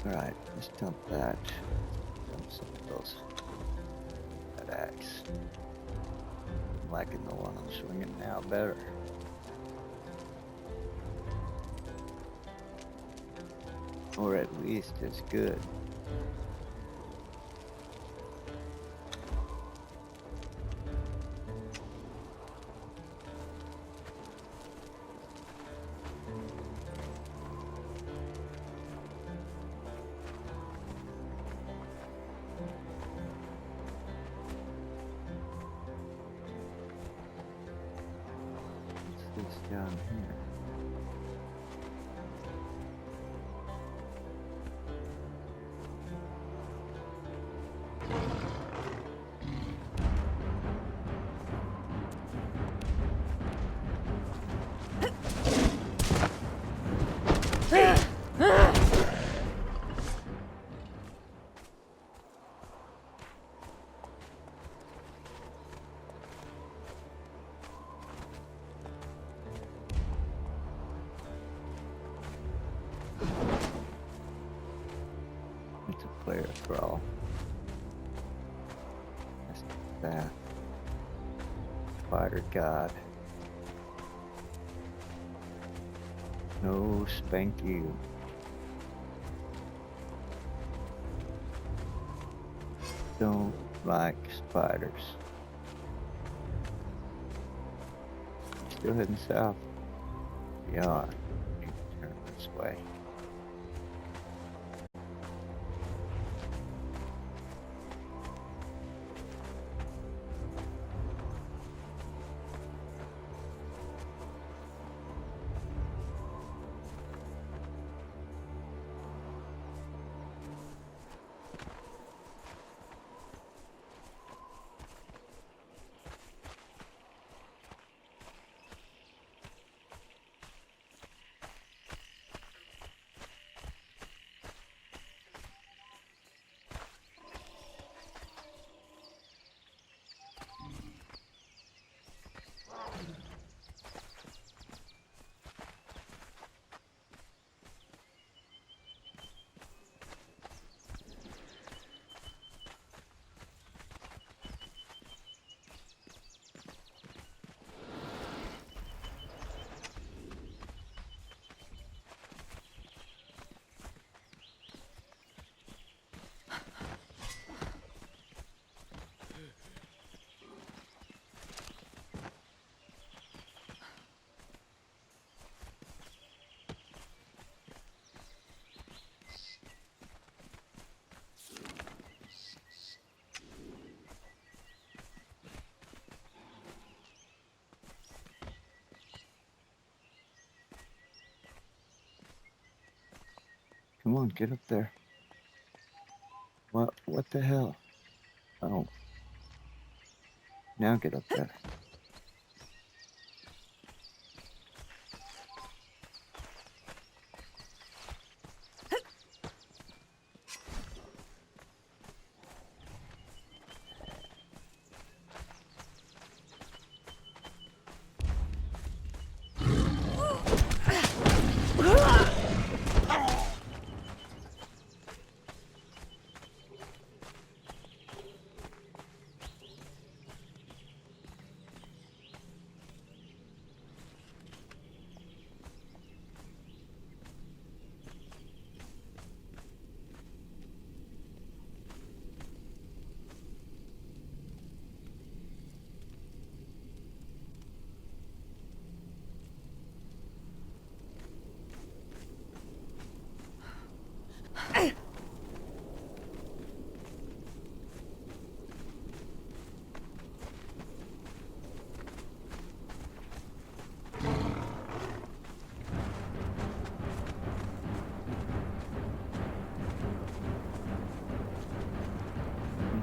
Alright, let's dump that. Dump some of those. That axe. I'm liking the one I'm swinging now better. Or at least as good. What's this down here? It's a player crawl. That's that. Spider God. No spank you. Don't like spiders. Still heading south. Yeah. Need to turn this way. Come on, get up there. What the hell? Oh. Now get up there.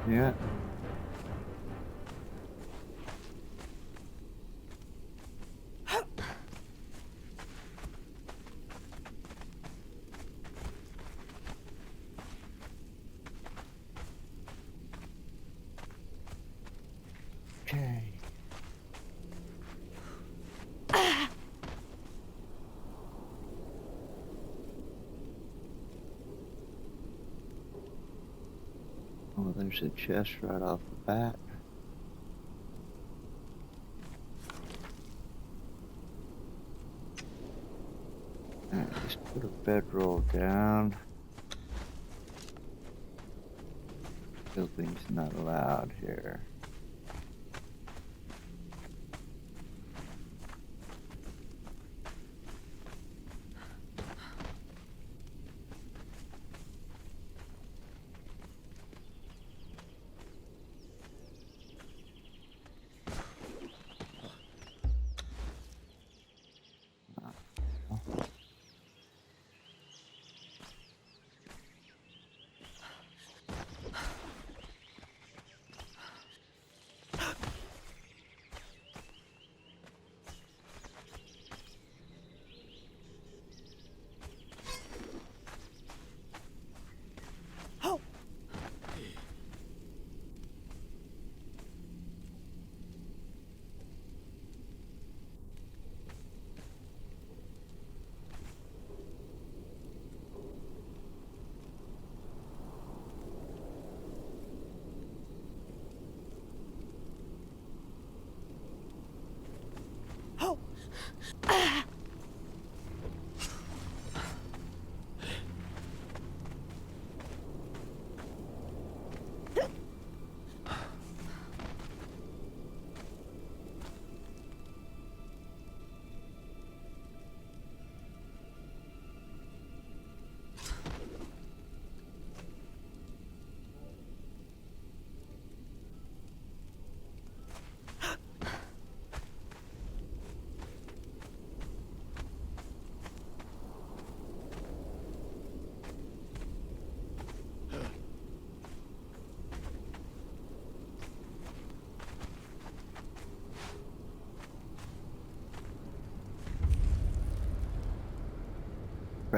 Yeah. Okay. Oh, there's a chest right off the bat. Alright, just put a bedroll down. Building's not allowed here.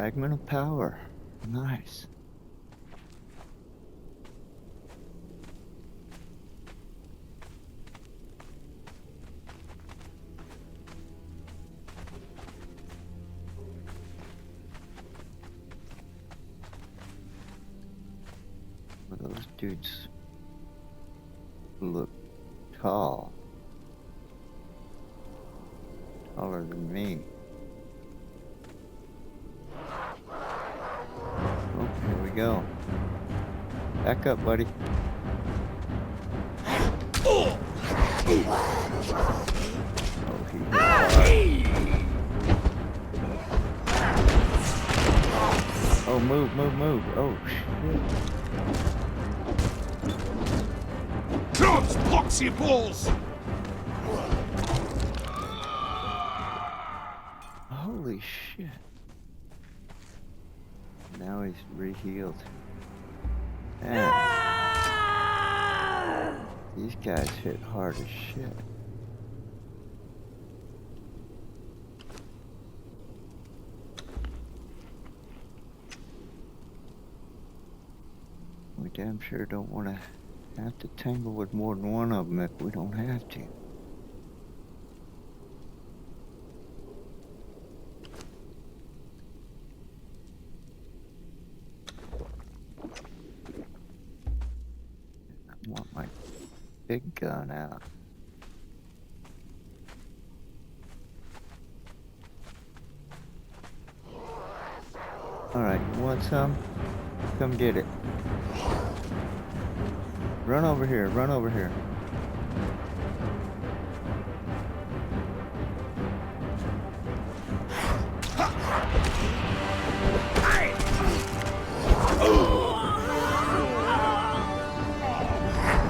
Fragment of power. Nice. Well, those dudes look tall. Taller than me. Oh, here we go. Back up, buddy. Oh, he hit hard. Oh, move, move, move. Oh, shit. God's poxy balls! Holy shit. Now he's re-healed. Man. These guys hit hard as shit. We damn sure don't want to have to tangle with more than one of them if we don't have to. I want my big gun out. Alright, you want some? Come get it. Run over here, run over here.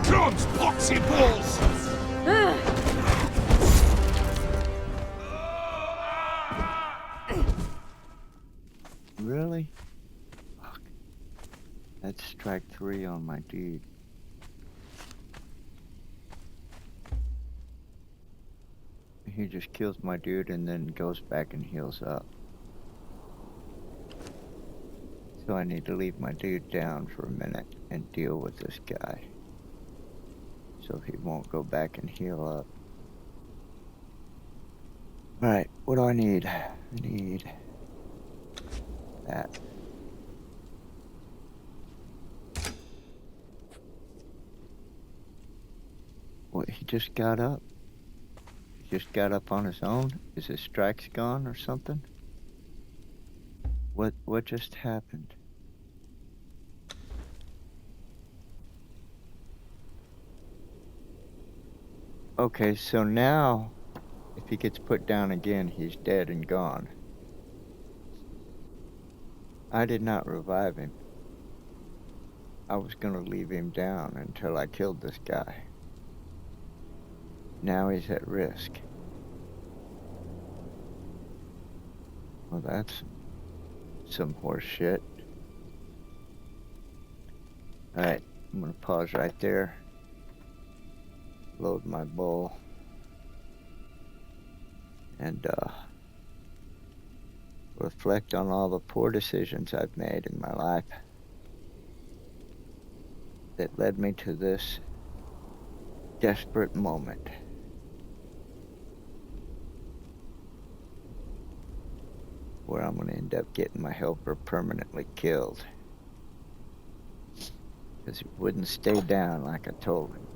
God's poxy balls! Really? Fuck. That's strike 3 on my dude. He just kills my dude and then goes back and heals up. So I need to leave my dude down for a minute and deal with this guy. So he won't go back and heal up. Alright, what do I need? I need that. What, he just got up? He just got up on his own? Is his strikes gone or something? What just happened? Okay, so now, if he gets put down again, he's dead and gone. I did not revive him. I was gonna leave him down until I killed this guy. Now he's at risk. Well, that's some horse shit. Alright, I'm gonna pause right there. Load my bowl. And, reflect on all the poor decisions I've made in my life that led me to this desperate moment. Where I'm gonna end up getting my helper permanently killed. Because he wouldn't stay down like I told him.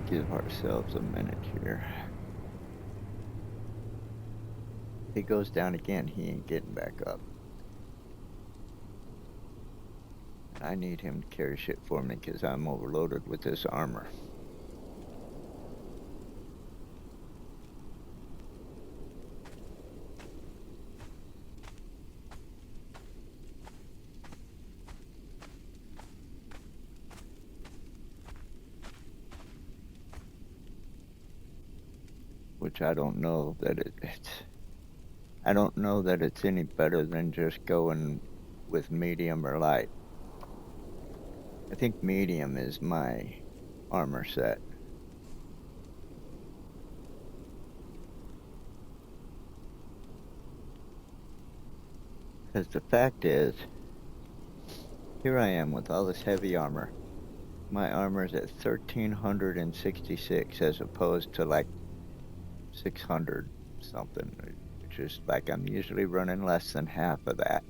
give ourselves a minute here. If he goes down again, he ain't getting back up. I need him to carry shit for me because I'm overloaded with this armor. Which I don't know that I don't know that it's any better than just going with medium or light. I think medium is my armor set. Because the fact is, here I am with all this heavy armor. My armor's at 1366 as opposed to like 600 something, which is like I'm usually running less than half of that.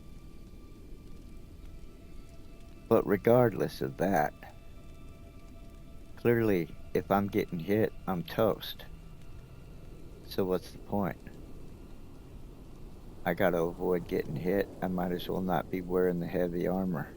But regardless of that, clearly if I'm getting hit, I'm toast. So what's the point? I gotta avoid getting hit. I might as well not be wearing the heavy armor.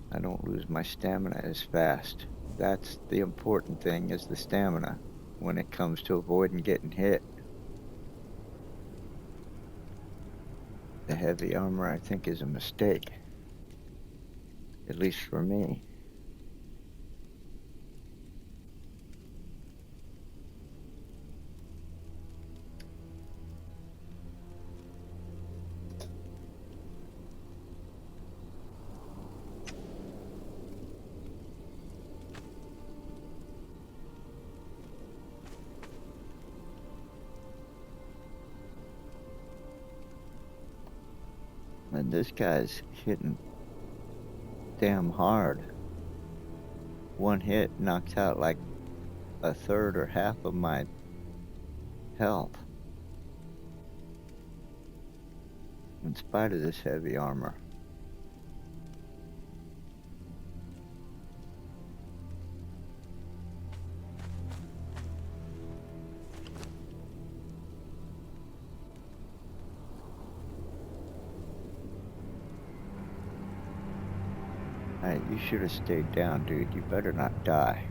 I don't lose my stamina as fast. That's the important thing, is the stamina when it comes to avoiding getting hit. The heavy armor, I think, is a mistake. At least for me. And this guy's hitting damn hard. One hit knocks out like a third or half of my health. In spite of this heavy armor. Hey, you should have stayed down, dude. You better not die.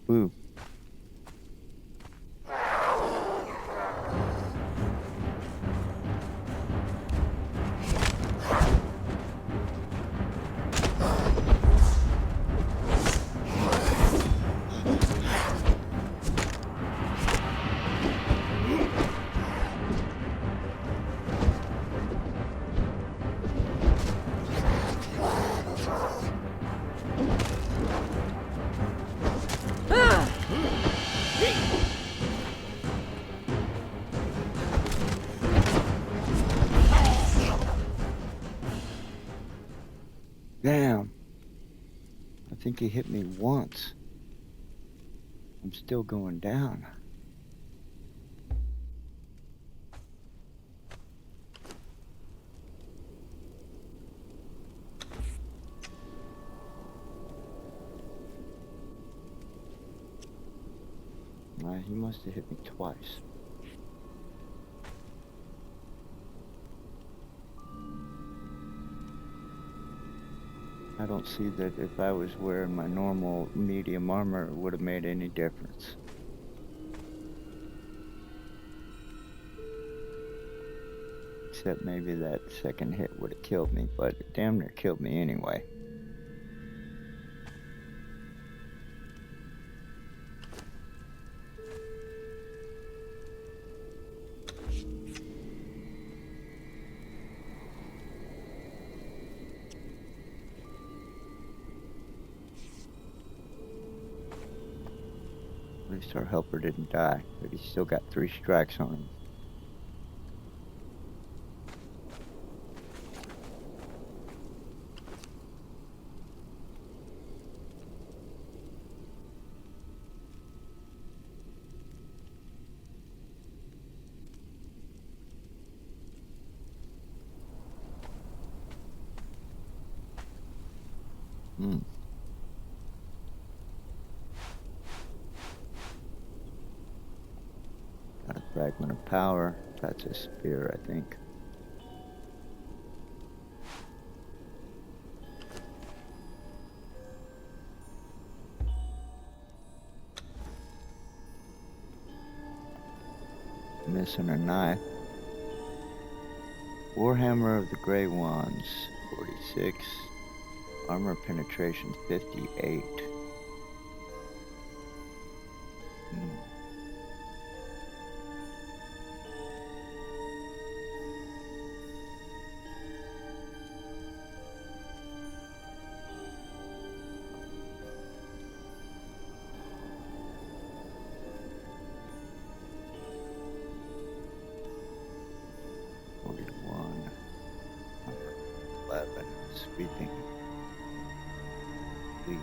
Ooh. Damn. I think he hit me once. I'm still going down. He must have hit me twice. I don't see that if I was wearing my normal medium armor, it would have made any difference. Except maybe that second hit would have killed me, but it damn near killed me anyway. At least our helper didn't die, but he's still got 3 strikes on him. Hmm. Got a fragment of power. That's a spear, I think. Missing a knife. Warhammer of the Grey Wands, 46. Armor penetration, 58. Hmm. Sweeping lead.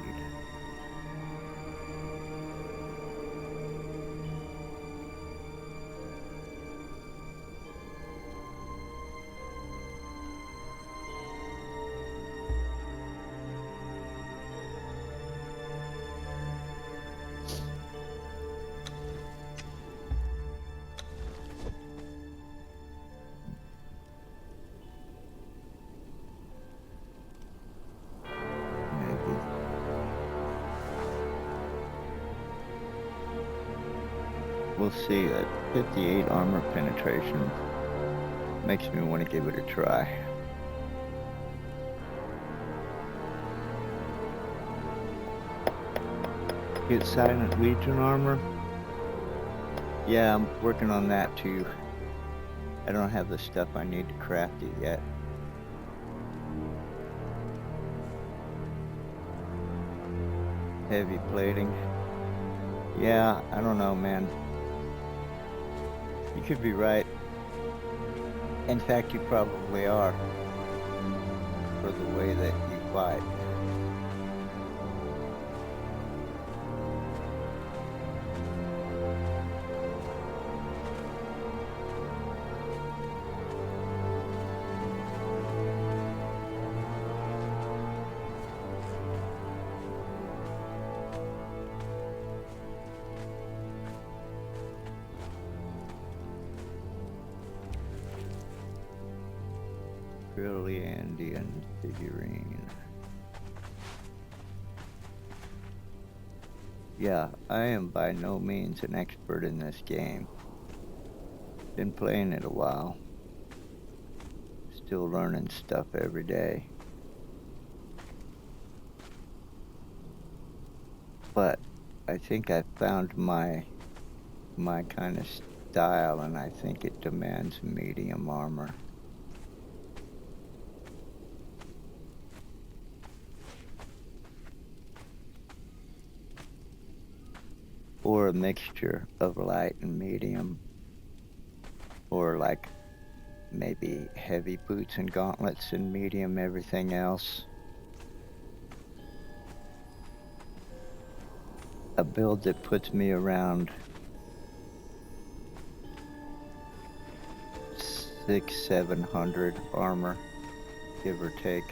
We'll see. At 58 armor penetration makes me want to give it a try. Get Silent Legion armor. Yeah, I'm working on that too. I don't have the stuff I need to craft it yet. Heavy plating. Yeah, I don't know, man. You could be right. In fact, you probably are. For the way that you fight. Indian figurine. Yeah, I am by no means an expert in this game. Been playing it a while. Still learning stuff every day. But I think I found my kind of style, and I think it demands medium armor. Or a mixture of light and medium. Or like maybe heavy boots and gauntlets and medium everything else. A build that puts me around 600-700 armor, give or take.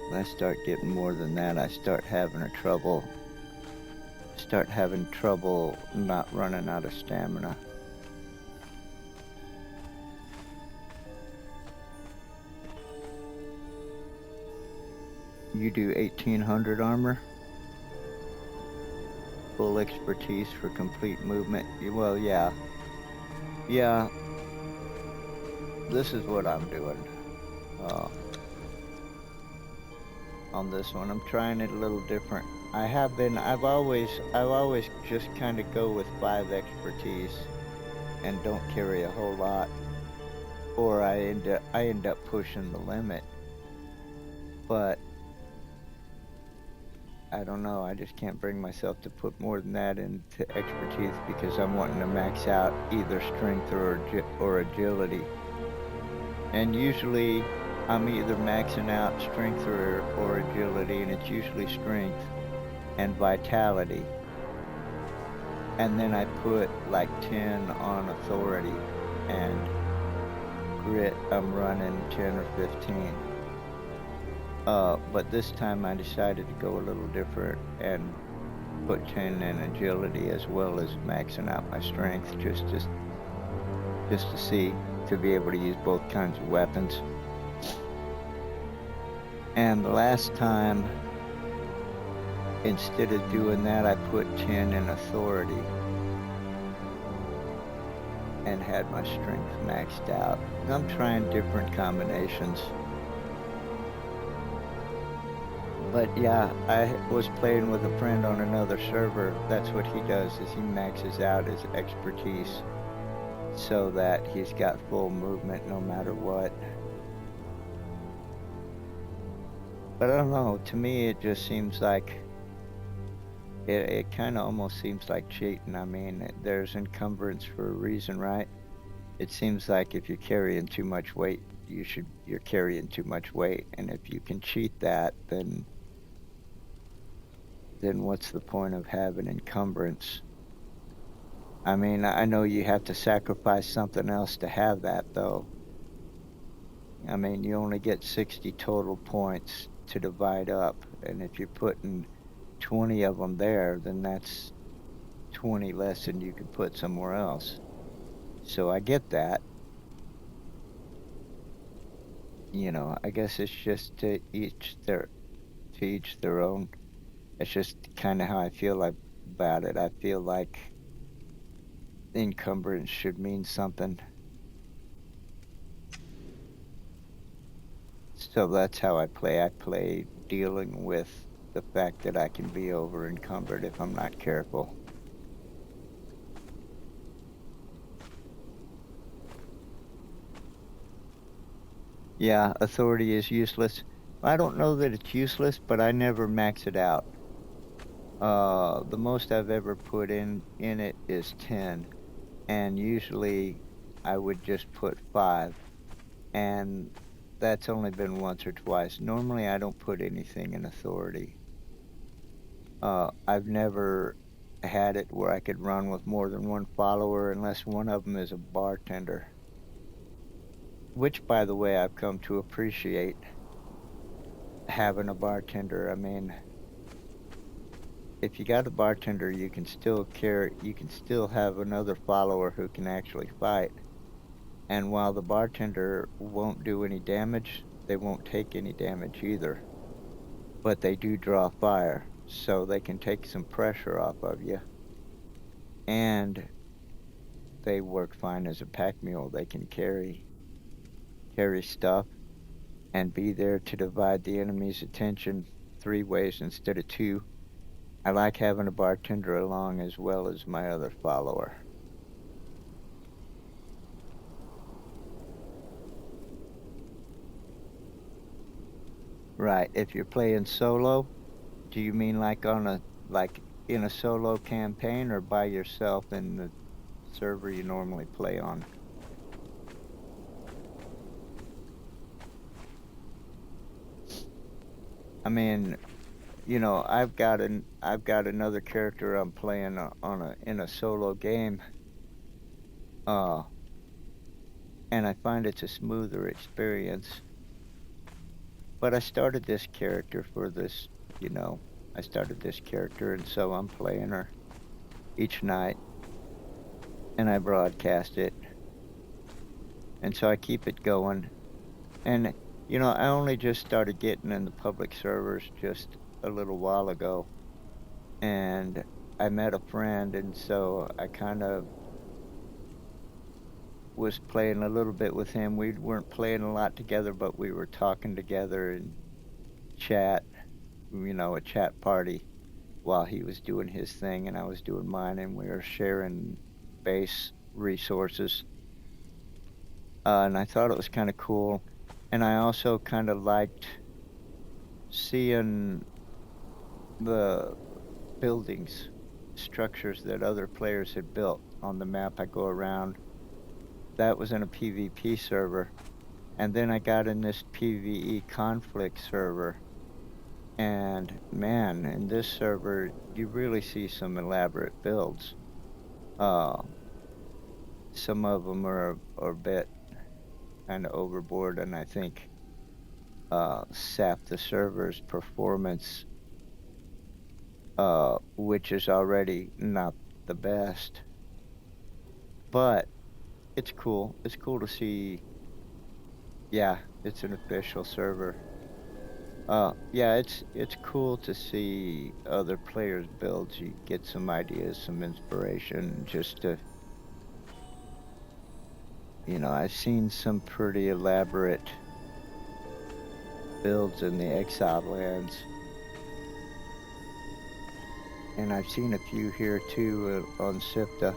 When I start getting more than that, I start having trouble not running out of stamina. You do 1800 armor? Full expertise for complete movement? Well, yeah. Yeah. This is what I'm doing. On this one, I'm trying it a little different. I've always just kind of go with 5 expertise and don't carry a whole lot, or I end up pushing the limit. But I don't know, I just can't bring myself to put more than that into expertise because I'm wanting to max out either strength or agility. And usually I'm either maxing out strength or agility, and it's usually strength and vitality. and then I put like 10 on authority, and grit I'm running 10 or 15. But this time I decided to go a little different and put 10 in agility as well as maxing out my strength just to see, to be able to use both kinds of weapons. And the last time, instead of doing that, I put 10 in authority and had my strength maxed out. I'm trying different combinations. But yeah, I was playing with a friend on another server. That's what he does, is he maxes out his expertise so that he's got full movement no matter what. But I don't know, to me it just seems like, it kind of almost seems like cheating. I mean, there's encumbrance for a reason, right? It seems like if you're carrying too much weight, you're carrying too much weight. And if you can cheat that, then what's the point of having encumbrance? I mean, I know you have to sacrifice something else to have that, though. I mean, you only get 60 total points to divide up, and if you're putting 20 of them there, then that's 20 less than you could put somewhere else. So I get that. You know, I guess it's just to each their own. It's just kind of how I feel about it. I feel like encumbrance should mean something. So that's how I play. I play dealing with the fact that I can be over encumbered if I'm not careful. Yeah, authority is useless. I don't know that it's useless, but I never max it out. The most I've ever put in it is 10, and usually I would just put 5, and that's only been once or twice. Normally I don't put anything in authority. I've never had it where I could run with more than one follower unless one of them is a bartender. Which, by the way, I've come to appreciate having a bartender. I mean, if you got a bartender, you can still have another follower who can actually fight. And while the bartender won't do any damage, they won't take any damage either. But they do draw fire, so they can take some pressure off of you. And they work fine as a pack mule. They can carry stuff and be there to divide the enemy's attention 3 ways instead of 2. I like having a bartender along as well as my other follower. Right, if you're playing solo, do you mean like in a solo campaign, or by yourself in the server you normally play on? I mean, you know, I've got another character I'm playing in a solo game, and I find it's a smoother experience. But I started this character for this, I started this character, and so I'm playing her each night, and I broadcast it, and so I keep it going. And I only just started getting in the public servers just a little while ago, and I met a friend, and so I kind of was playing a little bit with him. We weren't playing a lot together, but we were talking together and chat, a chat party, while he was doing his thing and I was doing mine, and we were sharing base resources. And I thought it was kind of cool. And I also kind of liked seeing the buildings, structures that other players had built on the map I go around. That was in a PvP server. And then I got in this PvE conflict server. And man, in this server, you really see some elaborate builds. Uh, some of them are a bit kind of overboard, and I think sap the server's performance, which is already not the best. But it's cool. It's cool to see. Yeah, it's an official server. Yeah, it's cool to see other players' builds. You get some ideas, some inspiration, just to, I've seen some pretty elaborate builds in the Exiled lands, and I've seen a few here too on Sifta.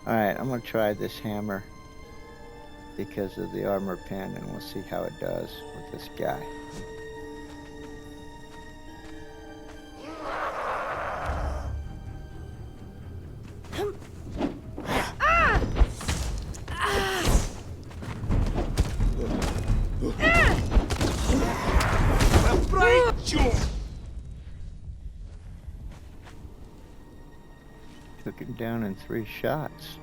All right, I'm gonna try this hammer because of the armor pen, and we'll see how it does with this guy. Took him down in 3 shots.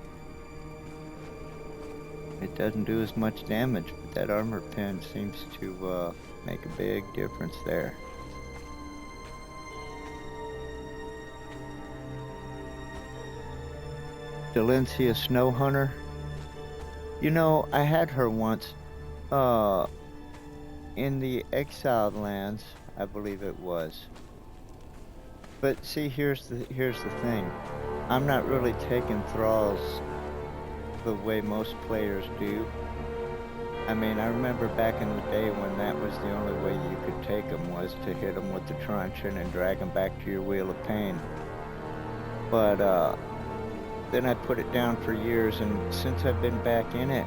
It doesn't do as much damage, but that armor pen seems to make a big difference there. Delencia Snow Hunter. I had her once. In the Exiled lands, I believe it was. But see, here's the thing. I'm not really taking thralls the way most players do. I mean, I remember back in the day when that was the only way you could take them, was to hit them with the truncheon and drag them back to your wheel of pain. But then I put it down for years, and since I've been back in it,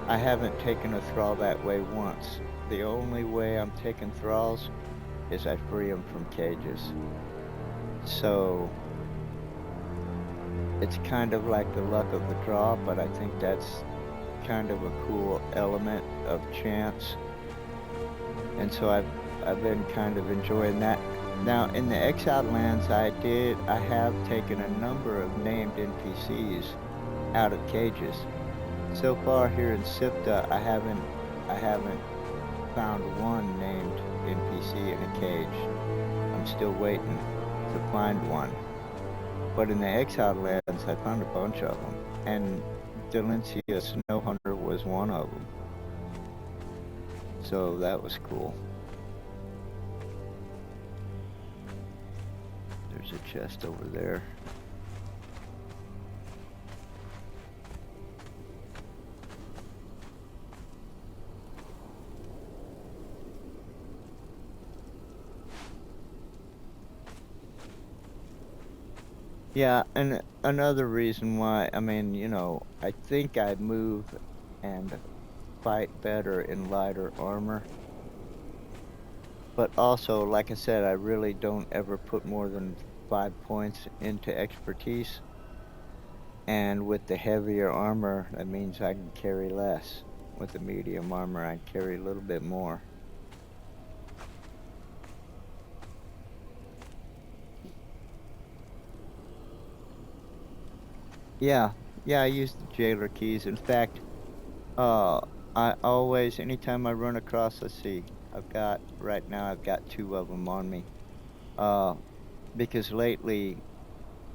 I haven't taken a thrall that way once. The only way I'm taking thralls is I free them from cages. So it's kind of like the luck of the draw, but I think that's kind of a cool element of chance. And so I've been kind of enjoying that. Now in the Exiled lands, I have taken a number of named NPCs out of cages. So far here in Sifta, I haven't found one named NPC in a cage. I'm still waiting to find one. But in the Exiled lands, I found a bunch of them, and Delencia Snow Hunter was one of them. So that was cool. There's a chest over there. Yeah, and another reason why, I mean, I think I move and fight better in lighter armor. But also, like I said, I really don't ever put more than 5 points into expertise. And with the heavier armor, that means I can carry less. With the medium armor, I carry a little bit more. Yeah, I use the jailer keys. In fact, I always, anytime I run across, let's see, right now I've got 2 of them on me. Because lately,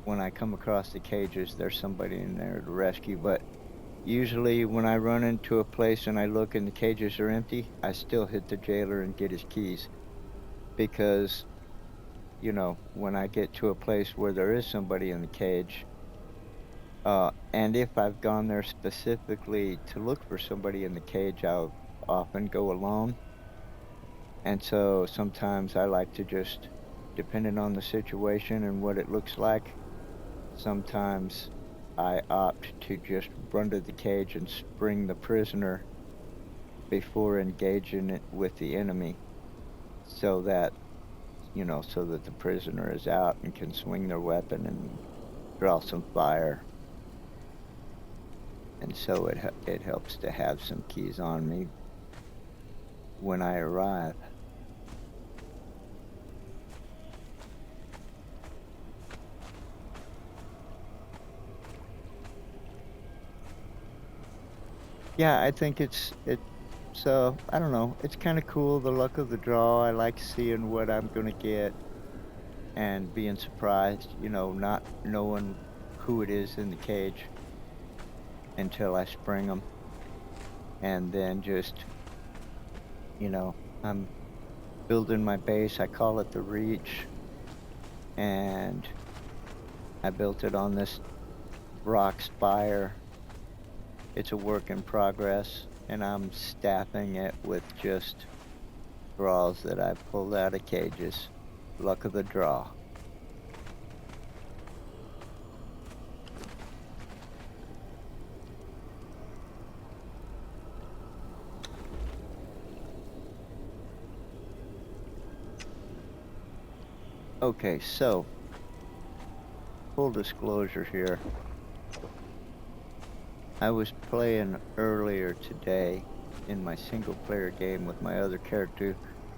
when I come across the cages, there's somebody in there to rescue. But usually when I run into a place and I look and the cages are empty, I still hit the jailer and get his keys. Because, when I get to a place where there is somebody in the cage, and if I've gone there specifically to look for somebody in the cage, I'll often go alone. And so sometimes I like to just, depending on the situation and what it looks like, sometimes I opt to just run to the cage and spring the prisoner before engaging it with the enemy, so that, so that the prisoner is out and can swing their weapon and draw some fire. And so it helps to have some keys on me when I arrive. Yeah, I think so I don't know. It's kind of cool, the luck of the draw. I like seeing what I'm gonna get and being surprised, not knowing who it is in the cage until I spring them, and then just, I'm building my base. I call it the Reach, and I built it on this rock spire. It's a work in progress, and I'm staffing it with just draws that I pulled out of cages. Luck of the draw. Okay, so full disclosure here. I was playing earlier today in my single player game with my other character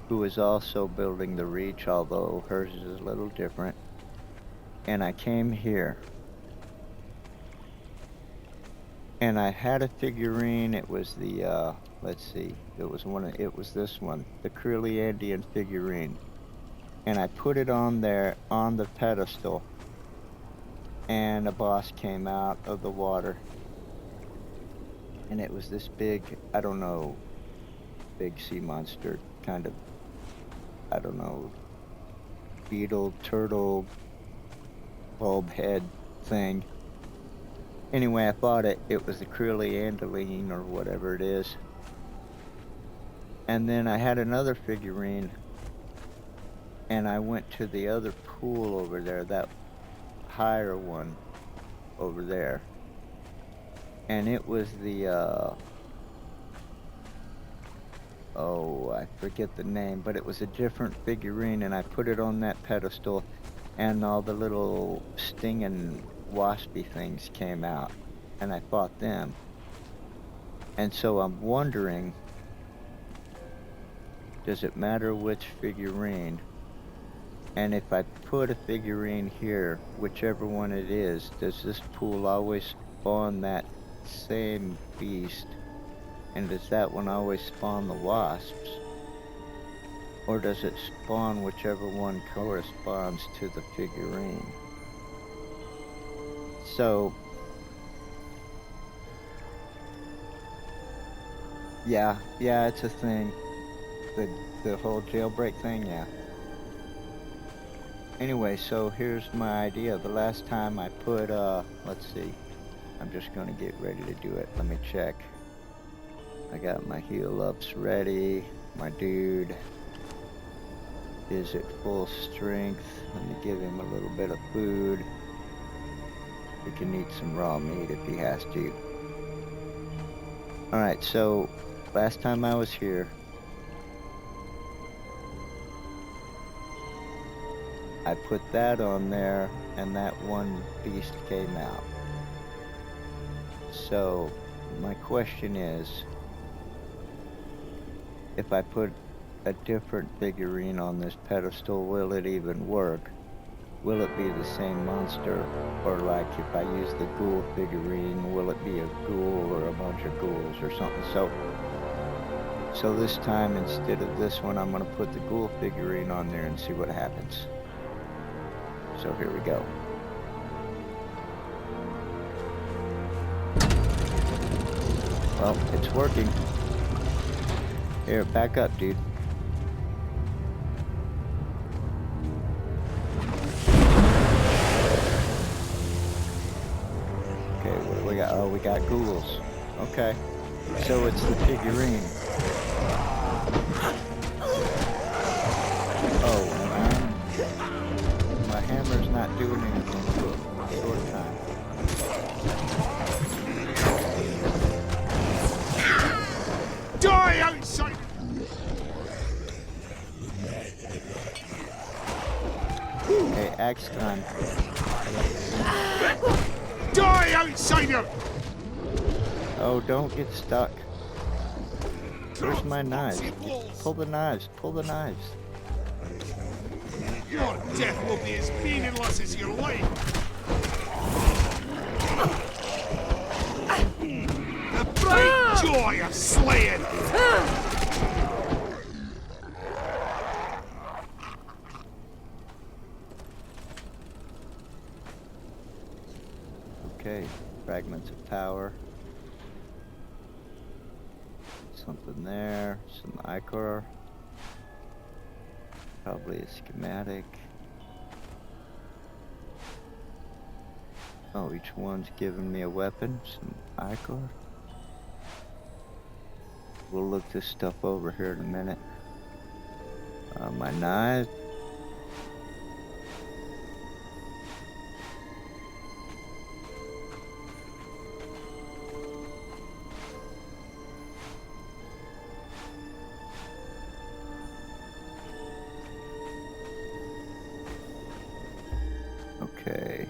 who is also building the Reach, although hers is a little different. And I came here and I had a figurine. It was the let's see, it was this one, the Curly Indian figurine. And I put it on there on the pedestal, and a boss came out of the water. And it was this big, I don't know, big sea monster, kind of, I don't know, beetle, turtle, bulb head thing. Anyway, I bought it. It was the Curly Andaline or whatever it is. And then I had another figurine, and I went to the other pool over there, that higher one over there. And it was the, oh, I forget the name, but it was a different figurine, and I put it on that pedestal, and all the little stinging waspy things came out, and I fought them. And so I'm wondering, does it matter which figurine? And if I put a figurine here, whichever one it is, does this pool always spawn that same beast? And does that one always spawn the wasps? Or does it spawn whichever one corresponds to the figurine? So, yeah, it's a thing. The whole jailbreak thing, yeah. Anyway, so here's my idea. The last time I put, let's see. I'm just gonna get ready to do it. Let me check. I got my heal ups ready. My dude is at full strength. Let me give him a little bit of food. He can eat some raw meat if he has to. Alright, so last time I was here, I put that on there, and that one beast came out. So my question is, if I put a different figurine on this pedestal, will it even work? Will it be the same monster? Or like if I use the ghoul figurine, will it be a ghoul or a bunch of ghouls or something? So this time, instead of this one, I'm gonna put the ghoul figurine on there and see what happens. So here we go. Well, it's working. Here, back up, dude. Okay, what do we got? Oh, we got ghouls. Okay. So it's the figurine. Oh, man. My hammer's not doing anything for a short time. Die outside! Hey, axe time. Die, outsider! Oh, don't get stuck. Where's my knives? Pull the knives. Pull the knives. Your death will be as meaningless as your life! The bride joy of slaying! Okay, fragments of power. Something there, some ichor. Probably a schematic. Oh, each one's giving me a weapon, some ichor. We'll look this stuff over here in a minute. My knife. Okay.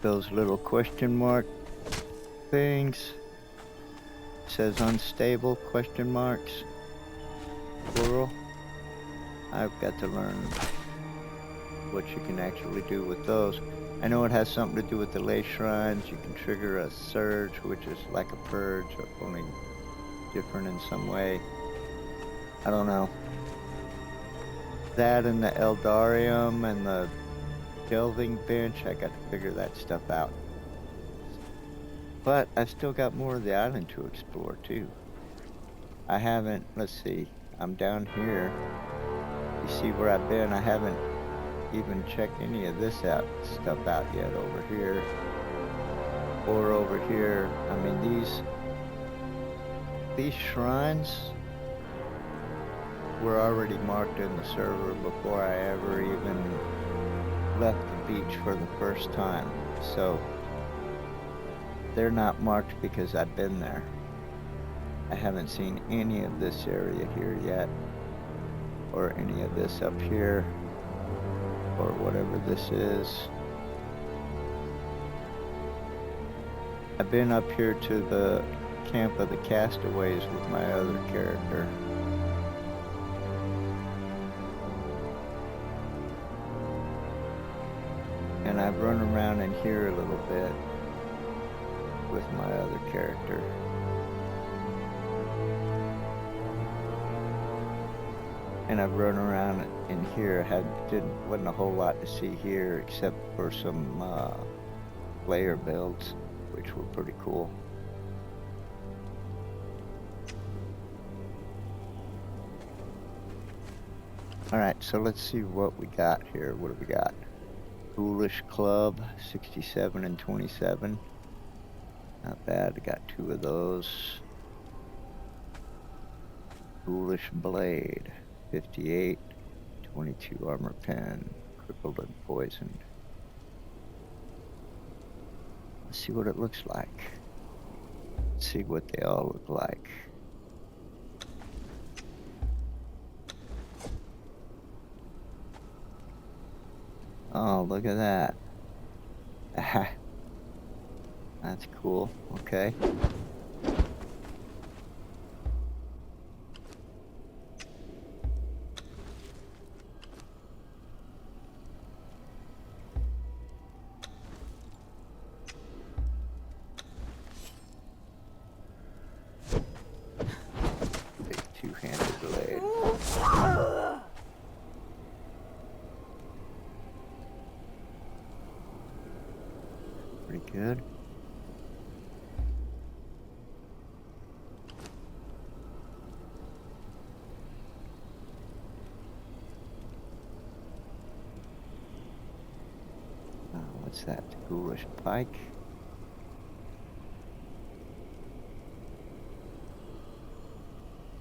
Those little question mark things. Says unstable question marks. Plural. I've got to learn what you can actually do with those. I know it has something to do with the ley shrines. You can trigger a surge, which is like a purge, only different in some way. I don't know. That and the Eldarium and the delving bench, I got to figure that stuff out. But I've still got more of the island to explore too. I haven't, let's see, I'm down here. You see where I've been? I haven't even checked any of this stuff out yet over here. Or over here. I mean, these shrines were already marked in the server before I ever even left the beach for the first time. So they're not marked because I've been there. I haven't seen any of this area here yet, or any of this up here, or whatever this is. I've been up here to the camp of the castaways with my other character. And I've run around in here a little bit with my other character. And I've run around in here. Wasn't a whole lot to see here except for some layer builds, which were pretty cool. Alright, so let's see what we got here. What do we got? Foolish Club, 67 and 27. Not bad, I got 2 of those. Foolish Blade, 58, 22 armor pen, crippled and poisoned. Let's see what it looks like. Let's see what they all look like. Oh, look at that. That's cool. Okay. Big two-handed blade. Pretty good. What's that? Ghoulish pike.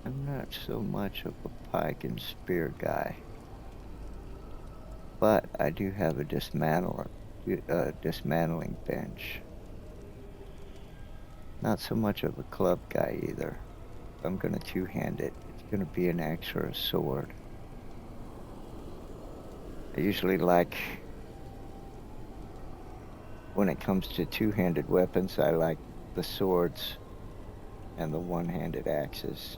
I'm not so much of a pike and spear guy, but I do have a dismantling bench. Not so much of a club guy either. I'm gonna two-hand it. It's gonna be an axe or a sword. I usually like, when it comes to two-handed weapons, I like the swords and the one-handed axes.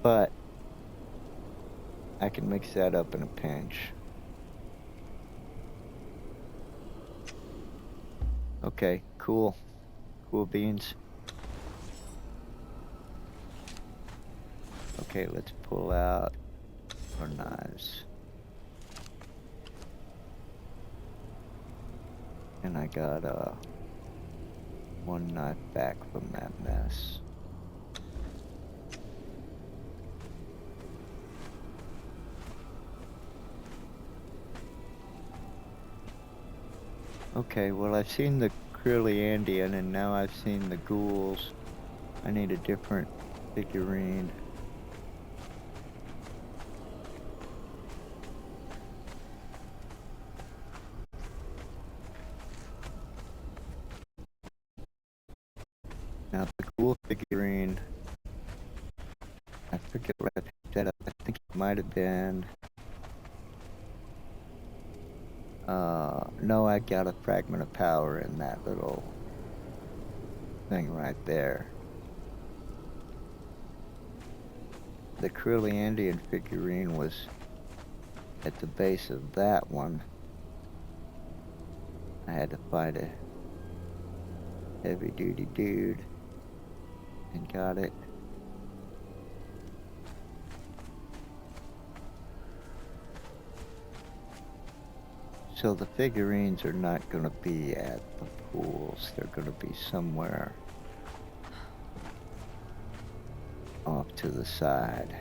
But I can mix that up in a pinch. Okay, cool. Cool beans. Okay, let's pull out our knives. And I got one knife back from that mess. Okay, well I've seen the Krilliandian and now I've seen the ghouls. I need a different figurine. Now the ghoul figurine, I forget where I picked that up. I think it might have been... no, I got a fragment of power in that little thing right there. The Krilliandian figurine was at the base of that one. I had to fight a heavy duty dude and got it. So the figurines are not going to be at the pools. They're going to be somewhere off to the side.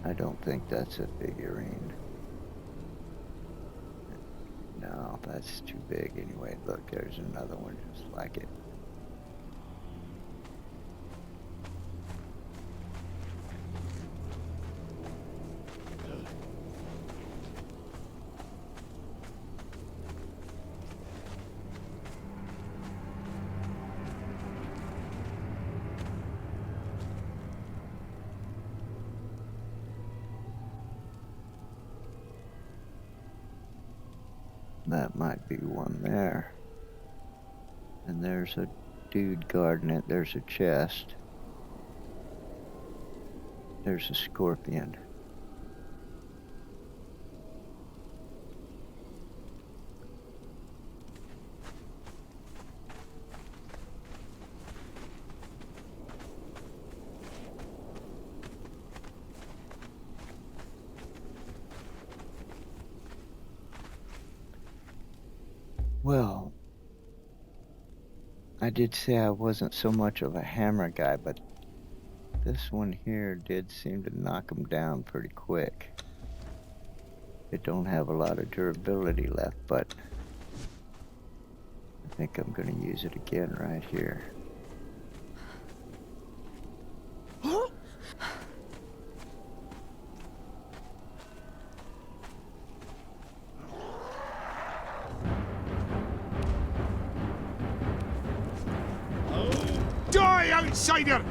I don't think that's a figurine. No, that's too big anyway. Look, there's another one just like it. That might be one there. And there's a dude guarding it. There's a chest. There's a scorpion. Well, I did say I wasn't so much of a hammer guy, but this one here did seem to knock him down pretty quick. It don't have a lot of durability left, but I think I'm gonna use it again right here. Die, outsider!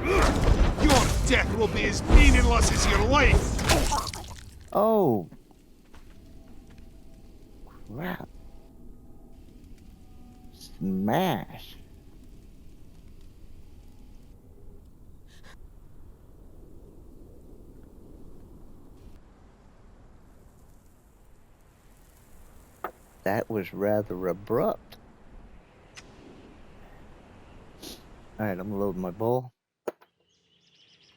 Your death will be as meaningless as your life! Oh! Crap. Smash! That was rather abrupt. Alright, I'm gonna load my bowl.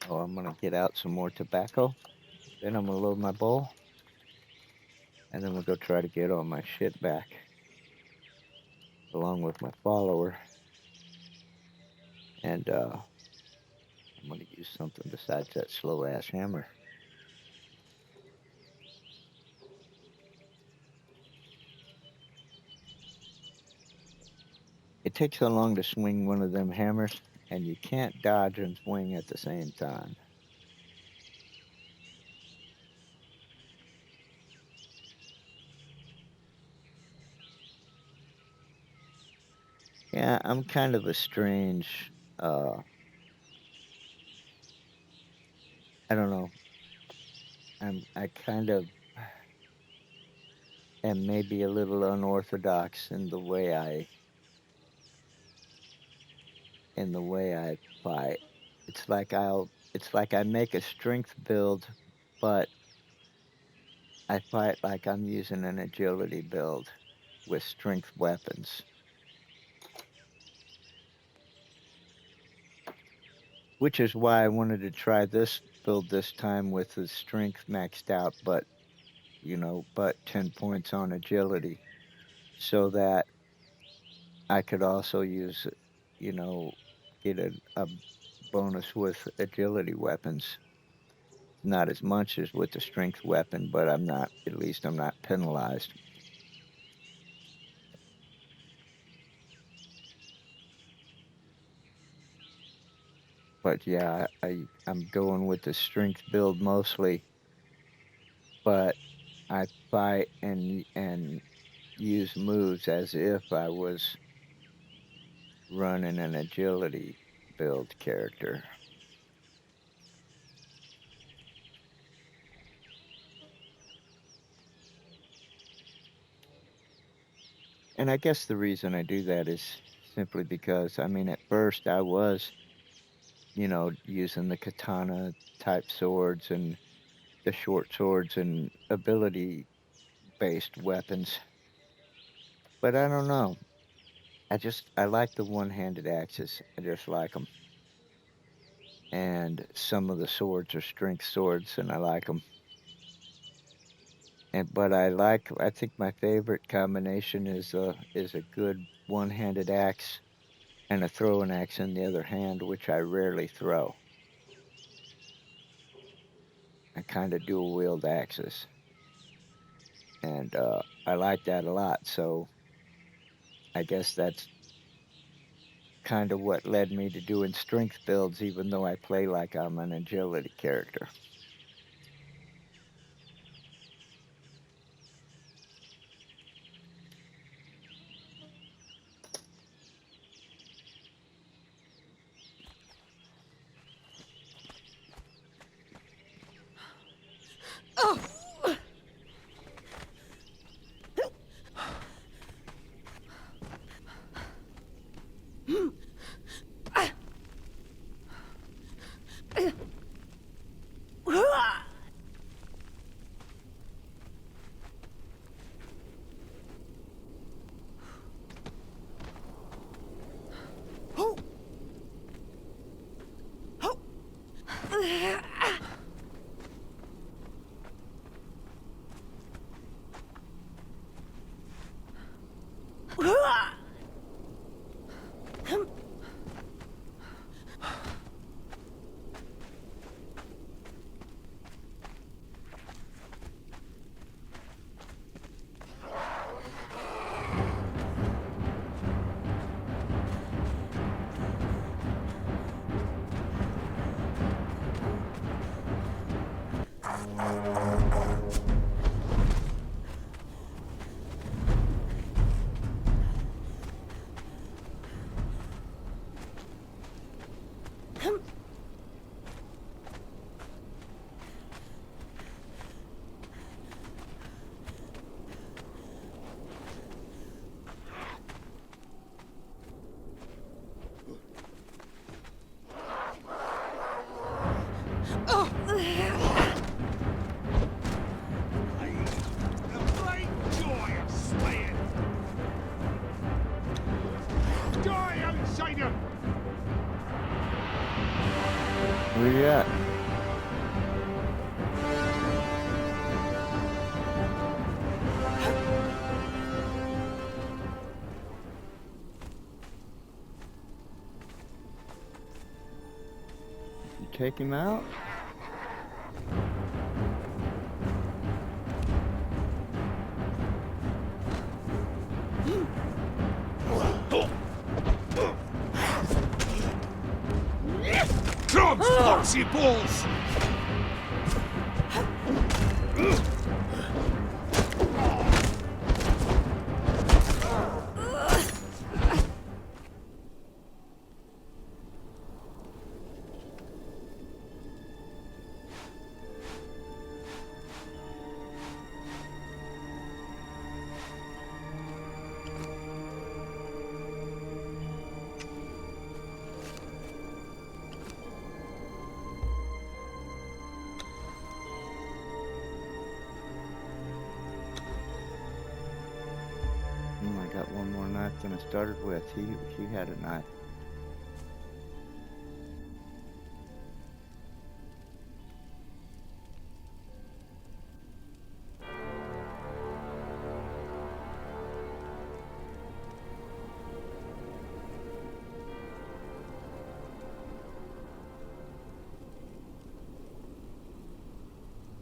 Oh, I'm gonna get out some more tobacco. Then I'm gonna load my bowl. And then we'll go try to get all my shit back. Along with my follower. And I'm gonna use something besides that slow ass hammer. It takes so long to swing one of them hammers, and you can't dodge and swing at the same time. Yeah, I'm kind of a strange, I don't know. I kind of am maybe a little unorthodox in the way I fight. it's like I make a strength build, but I fight like I'm using an agility build with strength weapons. Which is why I wanted to try this build this time with the strength maxed out, but but 10 points on agility, so that I could also use, you know, get a bonus with agility weapons. Not as much as with the strength weapon, but at least I'm not penalized. But yeah, I'm going with the strength build mostly, but I fight and use moves as if I was running an agility build character. And I guess the reason I do that is simply because, I mean, at first I was, using the katana type swords and the short swords and ability based weapons. But I don't know. I like the one handed axes. I just like them. And some of the swords are strength swords and I like them. But I think my favorite combination is a good one handed axe and a throwing axe in the other hand, which I rarely throw. I kind of dual wield axes, and I like that a lot. So I guess that's kind of what led me to doing strength builds, even though I play like I'm an agility character. Where you at? You take him out? Clubs, foxy balls! knife than I started with. He had a knife.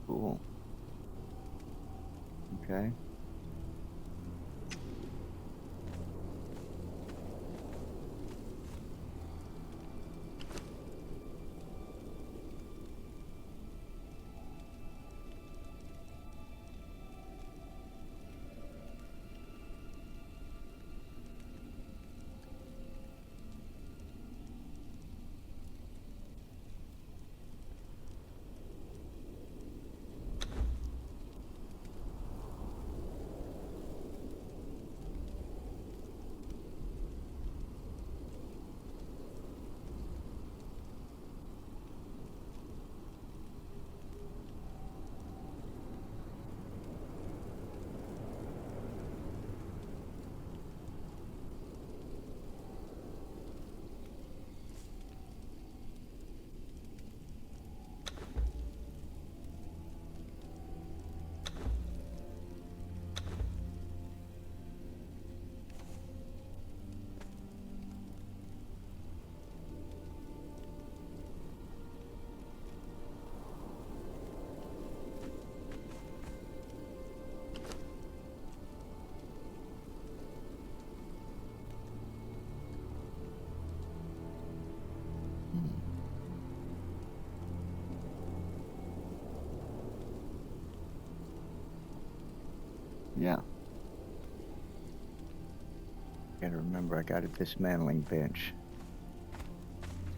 Cool. Okay. Yeah. Gotta remember I got a dismantling bench.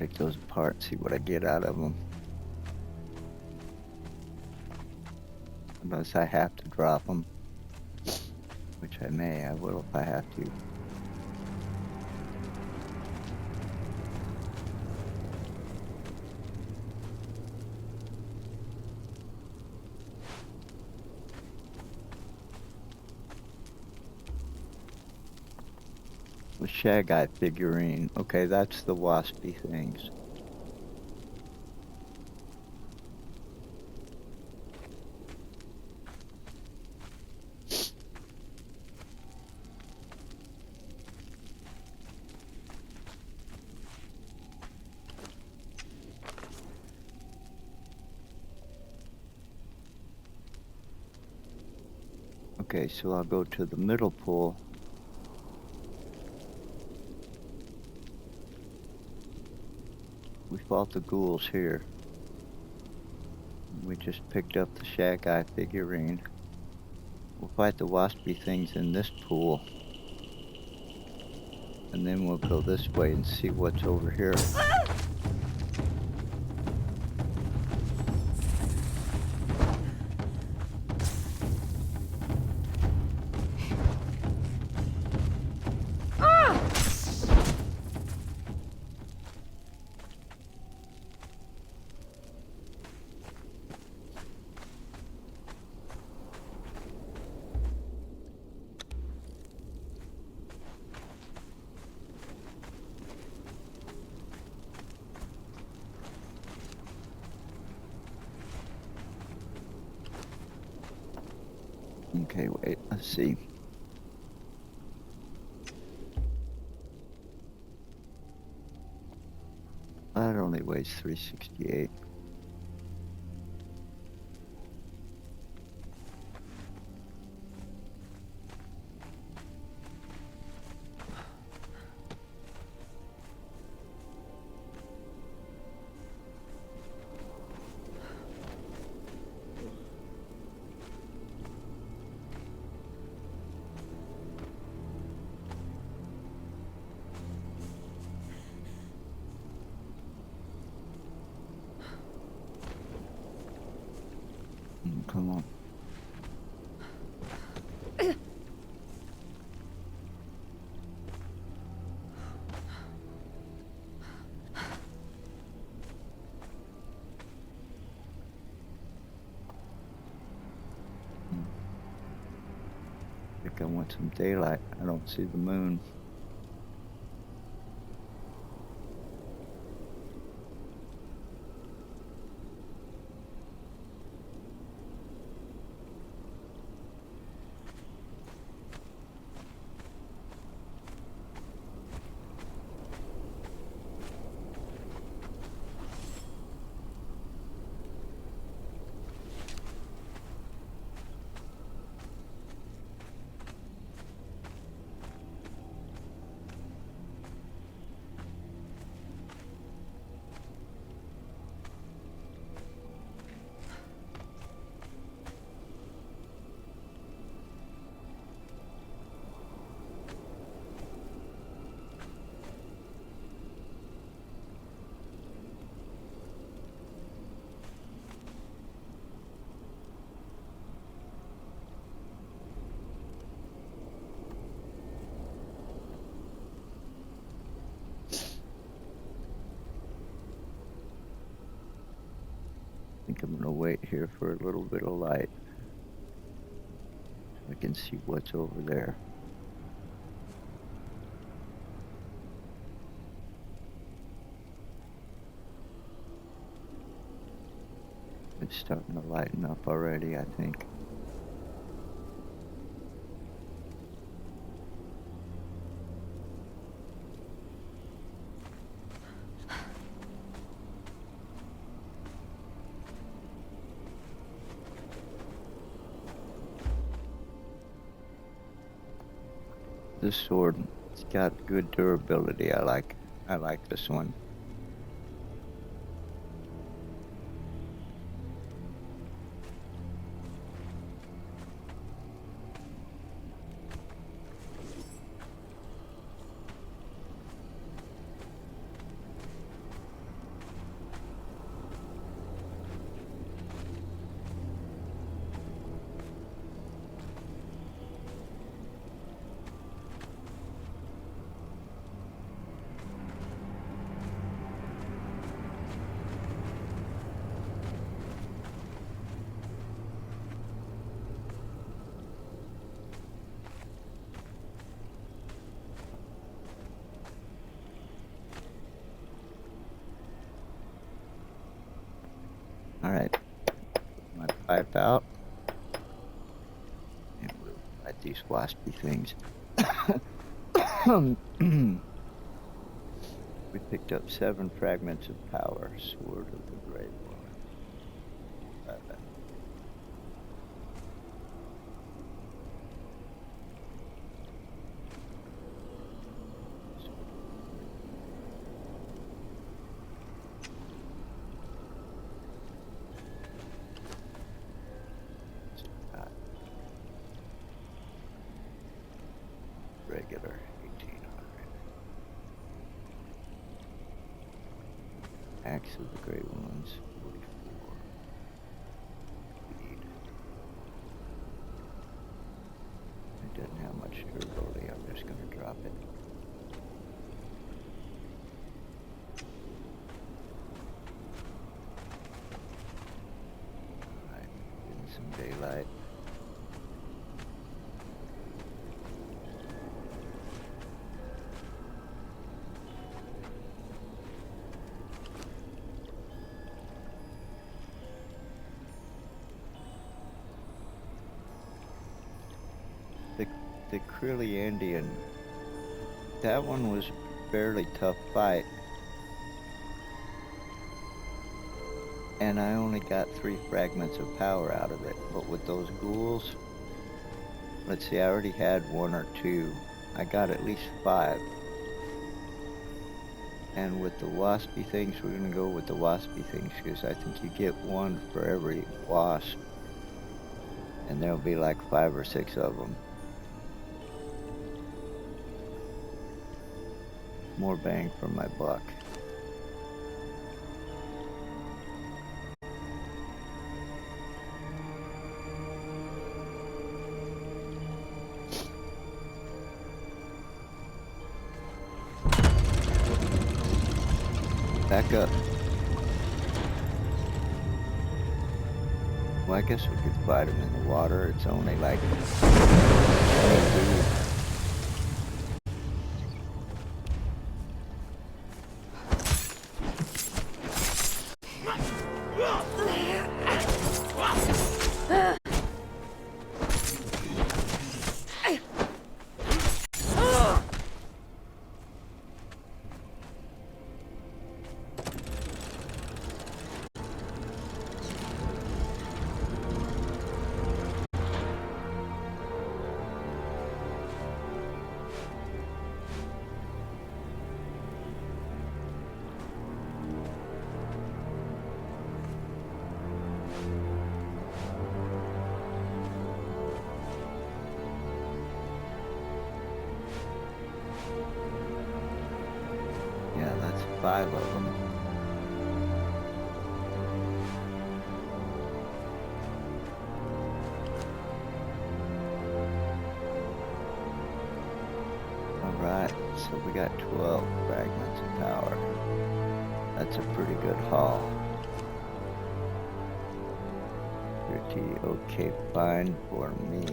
Take those apart, see what I get out of them. Unless I have to drop them. Which I may, I will if I have to. The Shag Eye figurine. Okay, that's the waspy things. Okay, so I'll go to the middle pool. We fought the ghouls here. We just picked up the Shag Eye figurine. We'll fight the waspy things in this pool. And then we'll go this way and see what's over here. Okay, wait, let's see. That only weighs 368. I want some daylight. I don't see the moon. I think I'm gonna wait here for a little bit of light. So I can see what's over there. It's starting to lighten up already, I think. This sword, it's got good durability. I like this one. Alright, my pipe out. And we'll light these waspy things. We picked up 7 fragments of power. Sword of the Great One. 11. Regular 1800. Axe of the Great Ones 44. Speed. It doesn't have much durability. I'm just gonna drop it. Alright, getting some daylight. The Indian, that one was a fairly tough fight. And I only got 3 fragments of power out of it. But with those ghouls, let's see, I already had 1 or 2. I got at least 5. And with the waspy things, we're gonna go with the waspy things because I think you get 1 for every wasp. And there'll be like 5 or 6 of them. More bang for my buck. Back up. Well, I guess we could fight him in the water. It's only like Yeah, that's 5 of them. Alright, so we got 12 fragments of power. That's a pretty good haul. Pretty okay, fine for me.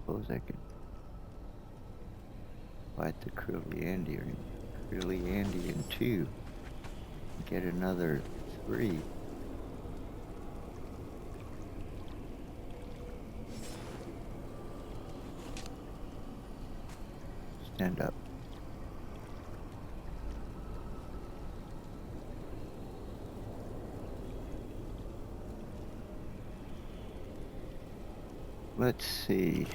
Suppose I could fight the Krilliandian 2. Get another 3. Stand up. Let's see.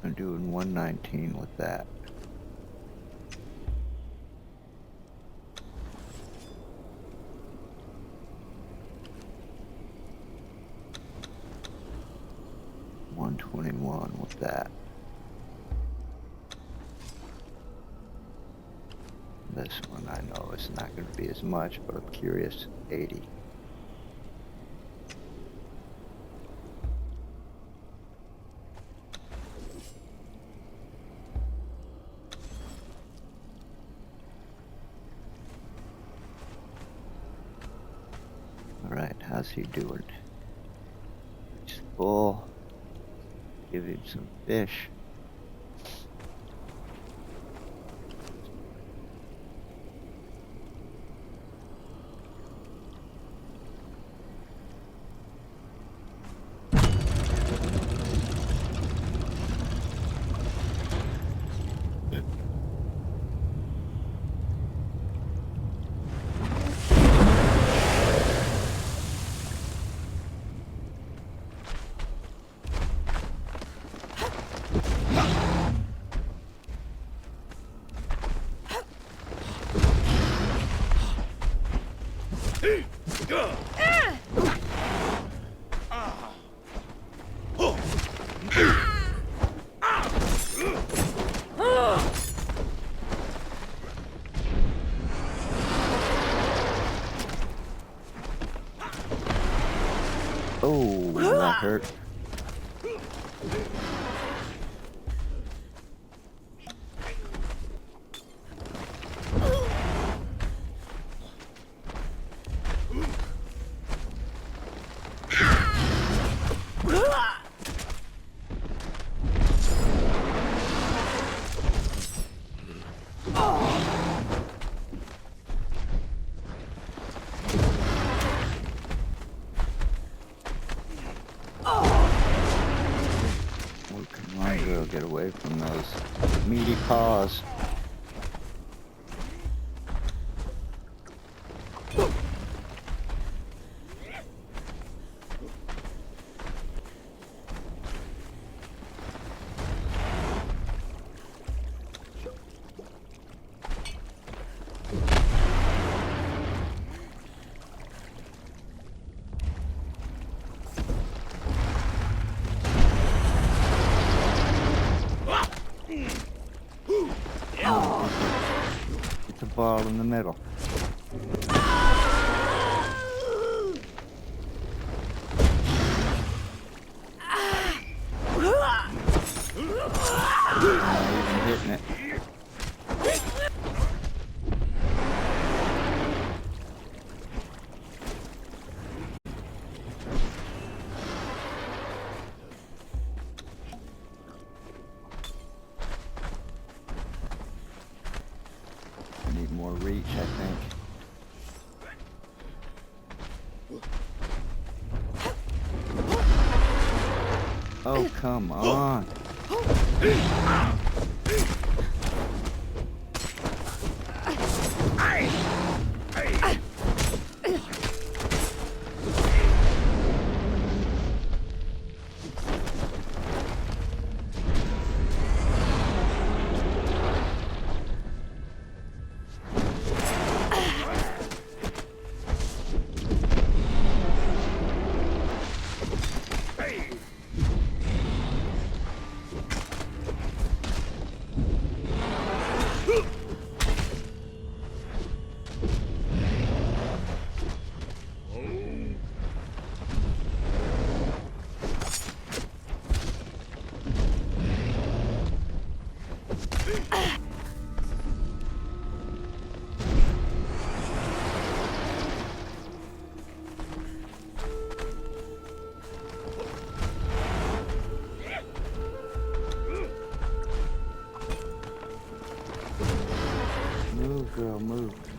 I'm doing 119 with that. $121 with that. This one I know is not going to be as much, but I'm curious. 80. Alright, how's he doing? He's full. Give him some fish. Oh, that hurt. Get away from those meaty paws. Get the ball in the middle. Not even hitting it. I need more reach, I think. Oh, come on. Move, girl, move.